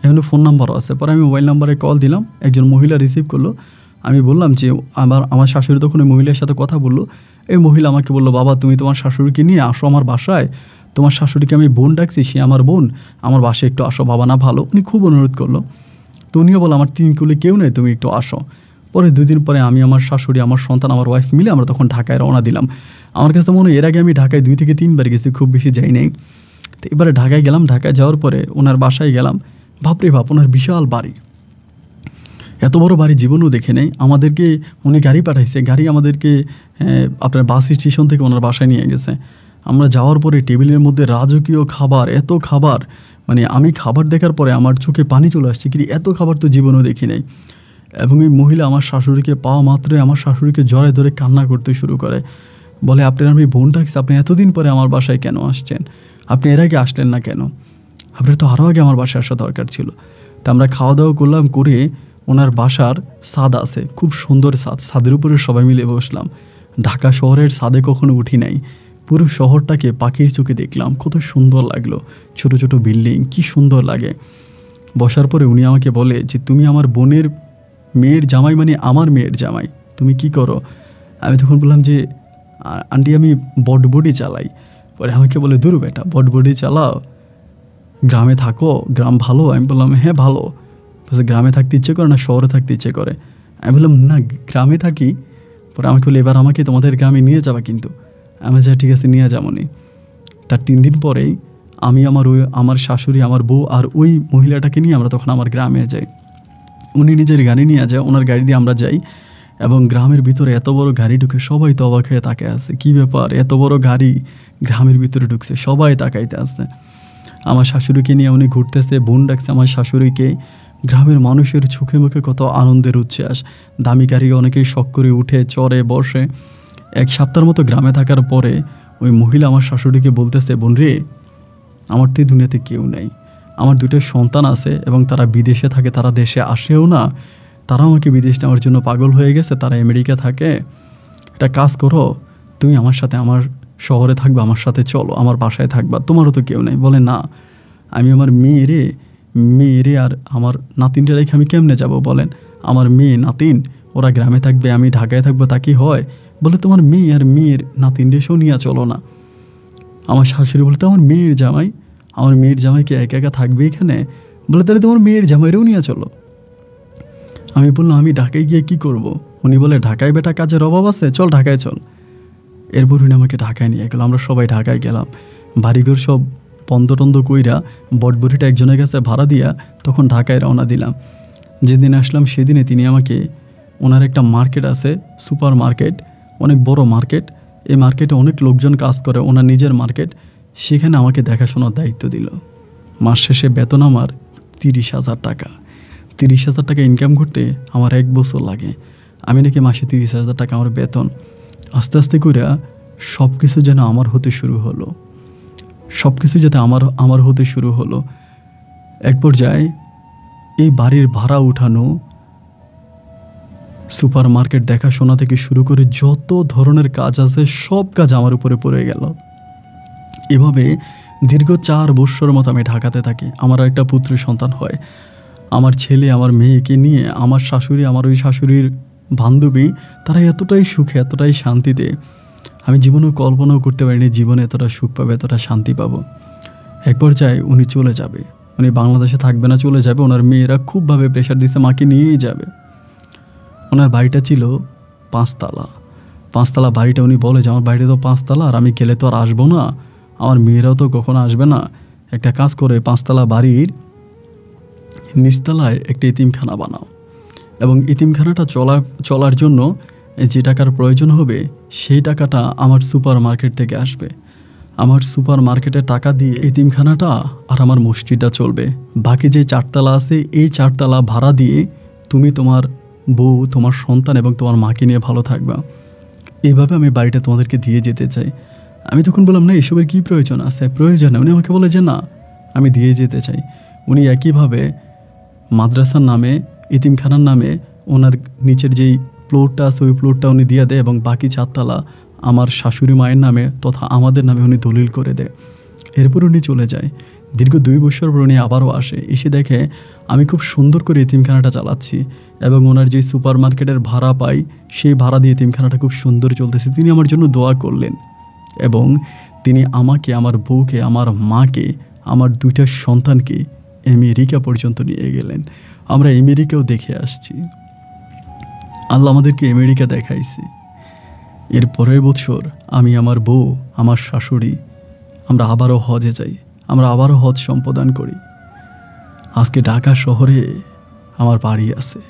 A: এখানে ফোন নাম্বারও আছে। পরে আমি মোবাইল নাম্বারে কল দিলাম, একজন মহিলা রিসিভ করলো। আমি বললাম যে আমার শাশুড়ি তখন ওই মহিলার সাথে কথা বললো। এই মহিলা আমাকে বললো, বাবা তুমি তোমার শাশুড়িকে নিয়ে আসো আমার বাসায়, তোমার শাশুড়িকে আমি বোন ডাকছি, সে আমার বোন, আমার বাসায় একটু আসো বাবা, না ভালো। উনি খুব অনুরোধ করলো, তো উনিও বলো আমার 3 কুলে কেউ নেই, তুমি একটু আসো। পরে 2 দিন পরে আমি, আমার শাশুড়ি, আমার সন্তান, আমার ওয়াইফ মিলে আমরা তখন ঢাকায় রওনা দিলাম। আমার কাছে মনে হয় এর আগে আমি ঢাকায় 2 থেকে 3 বার গেছি, খুব বেশি যাই নাই। তো এবারে ঢাকায় গেলাম, ঢাকায় যাওয়ার পরে ওনার বাসায় গেলাম। বাপরে বাপ, ওনার বিশাল বাড়ি, এত বড় বাড়ি জীবনেও দেখে নেই। আমাদেরকে উনি গাড়ি পাঠাইছে, গাড়ি আমাদেরকে আপনার বাস স্টেশন থেকে ওনার বাসায় নিয়ে গেছে। আমরা যাওয়ার পরে টেবিলের মধ্যে রাজকীয় খাবার, এত খাবার, মানে আমি খাবার দেখার পরে আমার চোখে পানি চলে আসছে, কি এত খাবার তো জীবনেও দেখি নাই। এবং এই মহিলা আমার শাশুড়িকে পাওয়া মাত্রই আমার শাশুড়িকে জড়ায় ধরে কান্না করতে শুরু করে, বলে আপনার আমি বোন ডাকছি, আপনি এতদিন পরে আমার বাসায় কেন আসছেন? আপনি এর আগে আসলেন না কেন? আপনার তো আরও আগে আমার বাসায় আসা দরকার ছিল। তা আমরা খাওয়া দাওয়া করলাম, করে ওনার বাসার ছাদ আছে, খুব সুন্দর ছাদ, ছাদের উপরে সবাই মিলে বসলাম, ঢাকা শহরের ছাদে কখনো উঠি নাই, পুরো শহরটাকে পাখির চোখে দেখলাম, কত সুন্দর লাগলো, ছোট ছোট বিল্ডিং, কি সুন্দর লাগে। বসার পরে উনি আমাকে বলে যে তুমি আমার বোনের মেয়ের জামাই, মানে আমার মেয়ের জামাই, তুমি কি করো? আমি তখন বললাম যে আন্টি আমি বটবডি চালাই। পরে আমাকে বলে দূর বেটা, বটবডি চালাও, গ্রামে থাকো, গ্রাম ভালো? আমি বললাম হ্যাঁ ভালো। বলছে গ্রামে থাকতে ইচ্ছে করে না শহরে থাকতে ইচ্ছে করে? আমি বললাম না গ্রামে থাকি। পরে আমাকে বলে এবার আমাকে তোমাদের গ্রামে নিয়ে যাবা কিন্তু। আমি যা ঠিক আছে নিয়ে যাবনি। তার 3 দিন পরেই আমি আমার শাশুড়ি, আমার বউ আর ওই মহিলাটাকে নিয়ে আমরা তখন আমার গ্রামে যাই। উনি নিজের গাড়ি নিয়ে যায়, ওনার গাড়ি দিয়ে আমরা যাই এবং গ্রামের ভিতরে এত বড় গাড়ি ঢুকে সবাই তো অবাক হয়ে তাকে আছে, কী ব্যাপার এত বড় গাড়ি গ্রামের ভিতরে ঢুকছে, সবাই তাকাইতে আসছে। আমার শাশুড়িকে নিয়ে উনি ঘুরতেছে, বোন ডাকছে আমার শাশুড়িকে। গ্রামের মানুষের চোখে মুখে কত আনন্দের উচ্ছ্বাস, দামি গাড়ি অনেকেই শখ করে উঠে চড়ে বসে। 1 সপ্তাহের মতো গ্রামে থাকার পরে ওই মহিলা আমার শাশুড়িকে বলতেছে বোন রে, আমার তো এই দুনিয়াতে কেউ নেই, আমার 2টা সন্তান আছে এবং তারা বিদেশে থাকে, তারা দেশে আসেও না, তারা আমাকে বিদেশ নেওয়ার জন্য পাগল হয়ে গেছে, তারা আমেরিকা থাকে। একটা কাজ করো, তুমি আমার সাথে আমার শহরে থাকবা, আমার সাথে চলো, আমার বাসায় থাকবা, তোমারও তো কেউ নেই। বলে না আমি আমার মেয়েরে আর আমার নাতিনটা রেখে আমি কেমনে যাব বলেন? আমার মেয়ে নাতিন ওরা গ্রামে থাকবে, আমি ঢাকায় থাকবো, তা কি হয়? বলে তোমার মেয়ে আর মেয়ের নাতিন রেসেও নিয়ে চলো না। আমার শাশুড়ি বলতে আমার মেয়ের জামাই, আমার মেয়ের জামাই কি একা একা থাকবে এখানে? বলে তাহলে তোমার মেয়ের জামাইরেও নিয়ে চলো। আমি বললাম আমি ঢাকায় গিয়ে কি করব? উনি বলে ঢাকায় বেটা কাজের অভাব আছে, চল ঢাকায় চল। এরপর উনি আমাকে ঢাকায় নিয়ে গেল, আমরা সবাই ঢাকায় গেলাম। বাড়িঘর সব বন্ধ কইরা বটবটিটা একজনের কাছে ভাড়া দিয়া তখন ঢাকায় রওনা দিলাম। যেদিন আসলাম সেদিনে তিনি আমাকে, ওনার একটা মার্কেট আছে, সুপার মার্কেট, অনেক বড় মার্কেট, এই মার্কেটে অনেক লোকজন কাজ করে, ওনার নিজের মার্কেট, সেখানে আমাকে দেখাশোনার দায়িত্ব দিল। মাস শেষে বেতন আমার 30,000 টাকা। 30,000 টাকা ইনকাম করতে আমার 1 বছর লাগে। আমি নাকি মাসে 30,000 টাকা আমার বেতন। আস্তে আস্তে করে সব কিছু যেন আমার হতে শুরু হলো, সব কিছু যাতে আমার হতে শুরু হলো। এক পর্যায়ে এই বাড়ির ভাড়া উঠানো, সুপার মার্কেট দেখাশোনা থেকে শুরু করে যত ধরনের কাজ আছে সব কাজ আমার উপরে পড়ে গেল। এভাবে দীর্ঘ 4 বছর মতো আমি ঢাকাতে থাকি। আমার একটা পুত্র সন্তান হয়। আমার ছেলে আমার মেয়েকে নিয়ে আমার শাশুড়ি, আমার ওই শাশুড়ির বান্ধবী, তারা এতটাই সুখে, এতটাই শান্তিতে, আমি জীবনেও কল্পনাও করতে পারিনি জীবনে এতটা সুখ পাবে, এতটা শান্তি পাবো। এক পর্যায়ে উনি চলে যাবে, উনি বাংলাদেশে থাকবে না, চলে যাবে। ওনার মেয়েরা খুবভাবে প্রেশার দিচ্ছে মাকে নিয়েই যাবে। ওনার বাড়িটা ছিল 5 তলা। 5 তলা বাড়িটা, উনি বলে যে আমার বাড়িটা তো 5 তলা, আর আমি গেলে তো আর আসবো না, আমার মেয়েরাও তো কখনো আসবে না, একটা কাজ করে 5 তলা বাড়ির নিচতলায় একটা এতিমখানা বানাও, এবং এতিমখানাটা চলার জন্য যে টাকার প্রয়োজন হবে সেই টাকাটা আমার সুপার মার্কেট থেকে আসবে। আমার সুপার মার্কেটের টাকা দিয়ে এতিমখানাটা আর আমার মসজিদটা চলবে। বাকি যে 4 তলা আছে, এই 4 তলা ভাড়া দিয়ে তুমি তোমার বউ, তোমার সন্তান এবং তোমার মাকে নিয়ে ভালো থাকবা। এইভাবে আমি বাড়িটা তোমাদেরকে দিয়ে যেতে চাই। আমি তখন বললাম না এসবের কী প্রয়োজন আছে? প্রয়োজন উনি আমাকে বলে যে না আমি দিয়ে যেতে চাই। উনি একইভাবে মাদ্রাসার নামে, এতিমখানার নামে ওনার নিচের যেই ফ্লোরটা আছে ওই ফ্লোরটা উনি দিয়ে দেয়, এবং বাকি 4 তলা আমার শাশুড়ি মায়ের নামে তথা আমাদের নামে উনি দলিল করে দেয়। এরপর উনি চলে যায়। দীর্ঘ 2 বছর পর উনি আবারও আসে, এসে দেখে আমি খুব সুন্দর করে এতিমখানাটা চালাচ্ছি এবং ওনার যে সুপার মার্কেটের ভাড়া পাই সেই ভাড়া দিয়ে এতিমখানাটা খুব সুন্দর চলতেছে। তিনি আমার জন্য দোয়া করলেন এবং তিনি আমাকে, আমার বউকে, আমার মাকে, আমার 2টা সন্তানকে আমেরিকা পর্যন্ত নিয়ে গেলেন। আমরা আমেরিকাও দেখে আসছি, আল্লাহ আমাদেরকে আমেরিকা দেখাইছে। এর পরের বছর আমি, আমার বউ, আমার শাশুড়ি আমরা আবারও হজে যাই, আমরা আবারও হজ সম্পাদন করি। আজকে ঢাকা শহরে আমার বাড়ি আছে,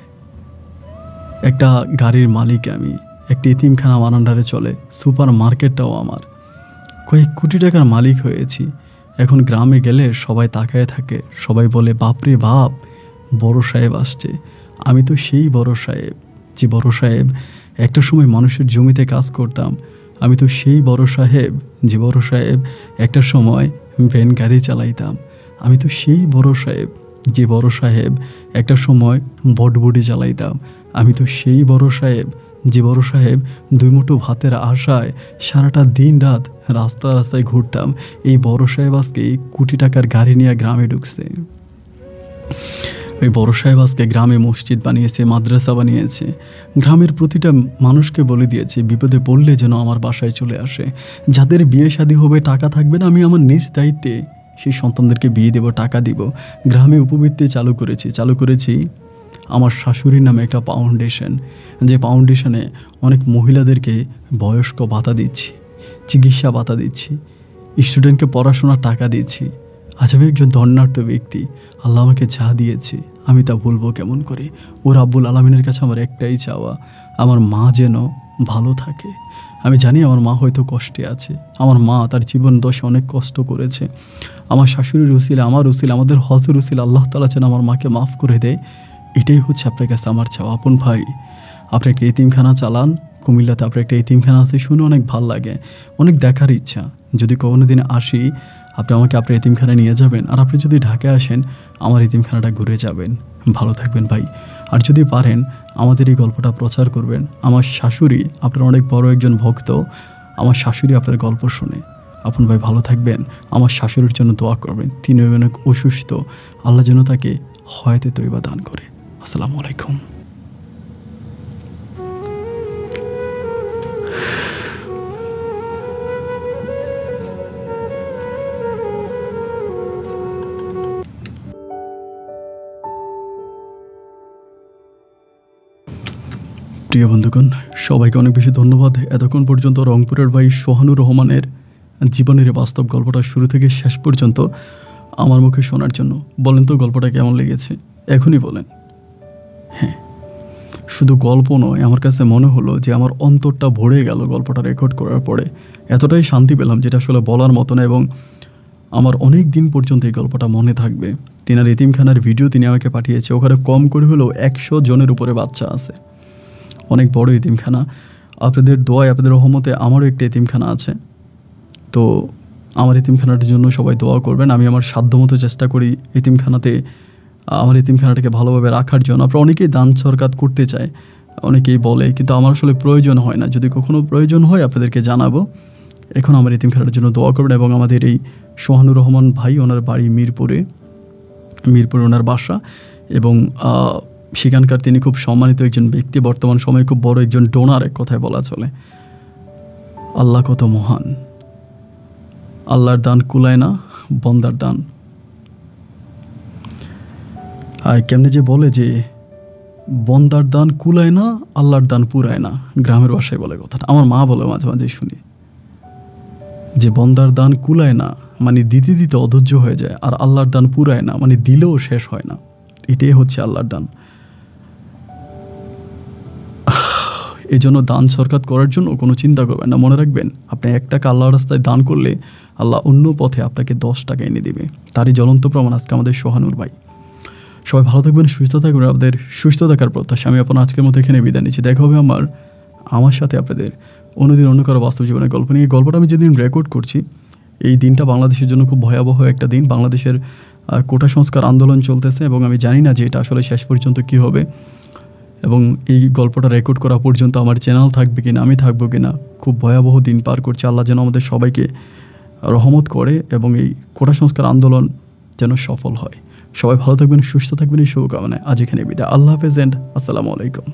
A: একটা গাড়ির মালিক আমি, একটা এতিমখানা আমার আন্ডারে চলে, সুপার মার্কেটটাও আমার, কয়েক কোটি টাকার মালিক হয়েছি। এখন গ্রামে গেলে সবাই তাকায় থাকে, সবাই বলে বাপরে বাপ বড় সাহেব আসছে। আমি তো সেই বড় সাহেব, যে বড় সাহেব একটা সময় মানুষের জমিতে কাজ করতাম। আমি তো সেই বড় সাহেব, যে বড় সাহেব একটা সময় ভ্যান গাড়ি চালাইতাম। আমি তো সেই বড় সাহেব, যে বড় সাহেব একটা সময় বটবডি চালাইতাম। আমি তো সেই বড় সাহেব, যে বড় সাহেব 2 মুঠো ভাতের আশায় সারাটা দিন রাত রাস্তায় ঘুরতাম, এই বড় সাহেব আজকে কোটি টাকার গাড়ি নিয়ে গ্রামে ঢুকছে। ওই বড় সাহেব আজকে গ্রামে মসজিদ বানিয়েছে, মাদ্রাসা বানিয়েছে, গ্রামের প্রতিটা মানুষকে বলে দিয়েছে বিপদে পড়লে যেন আমার বাসায় চলে আসে। যাদের বিয়ে শাদী হবে, টাকা থাকবে না, আমি আমার নিজ দায়িত্বে সেই সন্তানদেরকে বিয়ে দেব, টাকা দিব। গ্রামে উপবৃত্তি চালু করেছি আমার শাশুড়ির নামে একটা ফাউন্ডেশন, যে ফাউন্ডেশনে অনেক মহিলাদেরকে বয়স্ক ভাতা দিচ্ছি, চিকিৎসা ভাতা দিচ্ছি, স্টুডেন্টকে পড়াশোনার টাকা দিচ্ছি। আজ আমি একজন ধন্যার্থ ব্যক্তি, আল্লাহ আমাকে যা দিয়েছে আমি তা ভুলবো কেমন করে? ও রাব্বুল আলামিনের কাছে আমার একটাই চাওয়া, আমার মা যেন ভালো থাকে। আমি জানি আমার মা হয়তো কষ্টে আছে, আমার মা তার জীবন দশে অনেক কষ্ট করেছে। আমার শাশুড়ির উসিলা, আমার উসিলা, আমাদের হজের উসিলা আল্লাহ তাআলা যেন আমার মাকে মাফ করে দেয়, এটাই হচ্ছে আপনার কাছে আমার চাওয়া। আপন ভাই, আপনি একটা এতিমখানা চালান, কুমিল্লাতে আপনার একটা এতিমখানা আছে, শুনে অনেক ভাল লাগে, অনেক দেখার ইচ্ছা। যদি কোনো দিন আসি, আপনি আমাকে আপনার এতিমখানায় নিয়ে যাবেন, আর আপনি যদি ঢাকায় আসেন আমার এতিমখানাটা ঘুরে যাবেন। ভালো থাকবেন ভাই। আর যদি পারেন আমাদের এই গল্পটা প্রচার করবেন। আমার শাশুড়ি আপনার অনেক বড় একজন ভক্ত, আমার শাশুড়ি আপনার গল্প শুনে। আপন ভাই ভালো থাকবেন, আমার শাশুড়ির জন্য দোয়া করবেন, তিনি অনেক অসুস্থ, আল্লাহ যেন তাকে হায়াতে তৈবা দান করে। আসসালামু আলাইকুম। প্রিয় বন্ধুগণ, সবাইকে অনেক বেশি ধন্যবাদ এতক্ষণ পর্যন্ত রংপুরের ভাই সোহানুর রহমানের জীবনের বাস্তব গল্পটা শুরু থেকে শেষ পর্যন্ত আমার মুখে শোনার জন্য। বলেন তো গল্পটা কেমন লেগেছে? এখনই বলেন। হ্যাঁ, শুধু গল্প নয়, আমার কাছে মনে হলো যে আমার অন্তরটা ভরে গেল গল্পটা রেকর্ড করার পরে। এতটাই শান্তি পেলাম যেটা আসলে বলার মতো না, এবং আমার অনেক দিন পর্যন্ত এই গল্পটা মনে থাকবে। তিনার এতিমখানার ভিডিও তিনি আমাকে পাঠিয়েছে, ওখানে কম করে হলেও 100 জনের উপরে বাচ্চা আছে, অনেক বড় এতিমখানা। আপনাদের দোয়ায়, আপনাদের রহমতে আমারও একটা এতিমখানা আছে। তো আমার এতিমখানাটার জন্য সবাই দোয়া করবেন। আমি আমার সাধ্যমতো চেষ্টা করি এতিমখানাতে আমার এতিমখানাটাকে ভালোভাবে রাখার জন্য। আপনারা অনেকেই দান সরকাত করতে চায়, অনেকেই বলে, কিন্তু আমার আসলে প্রয়োজন হয় না। যদি কখনো প্রয়োজন হয় আপনাদেরকে জানাবো। এখন আমার এতিমখানাটার জন্য দোয়া করবেন। এবং আমাদের এই সোহানুর রহমান ভাই, ওনার বাড়ি মিরপুরে ওনার বাসা, এবং সেখানকার তিনি খুব সম্মানিত একজন ব্যক্তি, বর্তমান সময়ে খুব বড় একজন ডোনার, এক কথায় বলা চলে। আল্লাহ কত মহান, আল্লাহর দান কুলায় না, বন্দার দান। আর কেমনে যে বলে যে বন্দার দান কুলায় না, আল্লাহর দান পুরায় না, গ্রামের ভাষায় বলে কথাটা। আমার মা বলে মাঝে মাঝে শুনি যে বন্দার দান কুলায় না মানে দিতে দিতে অধৈর্য হয়ে যায়, আর আল্লাহর দান পুরায় না মানে দিলেও শেষ হয় না। এটাই হচ্ছে আল্লাহর দান। এই জন্য দান সরকার করার জন্য কোনো চিন্তা করবেন না। মনে রাখবেন, আপনি 1 টাকা আল্লাহর রাস্তায় দান করলে আল্লাহ অন্য পথে আপনাকে 10 টাকা এনে দেবে। তারই জ্বলন্ত প্রমাণ আজকে আমাদের সোহানুর ভাই। সবাই ভালো থাকবেন, সুস্থ থাকবেন। আপনাদের সুস্থ থাকার প্রত্যাশা। আমি আপনার আজকের মতো এখানে বিদায় নিচ্ছি। দেখা হবে আমার সাথে আপনাদের অন্যদিন অন্য কারো বাস্তব জীবনের গল্প নিয়ে। গল্পটা আমি যেদিন রেকর্ড করছি, এই দিনটা বাংলাদেশের জন্য খুব ভয়াবহ একটা দিন। বাংলাদেশের কোটা সংস্কার আন্দোলন চলতেছে, এবং আমি জানি না যে এটা আসলে শেষ পর্যন্ত কী হবে। এবং এই গল্পটা রেকর্ড করা পর্যন্ত আমার চ্যানেল থাকবে কিনা, আমি থাকবো কিনা, খুব ভয়াবহ দিন পার করছে। আল্লাহ যেন আমাদের সবাইকে রহমত করে, এবং এই কোটা সংস্কার আন্দোলন যেন সফল হয়। সবাই ভালো থাকবেন, সুস্থ থাকবেন, এই শুভকামনায় আজ এখানে বিদায়। আল্লাহ হাফেজ এন্ড আসসালামু আলাইকুম।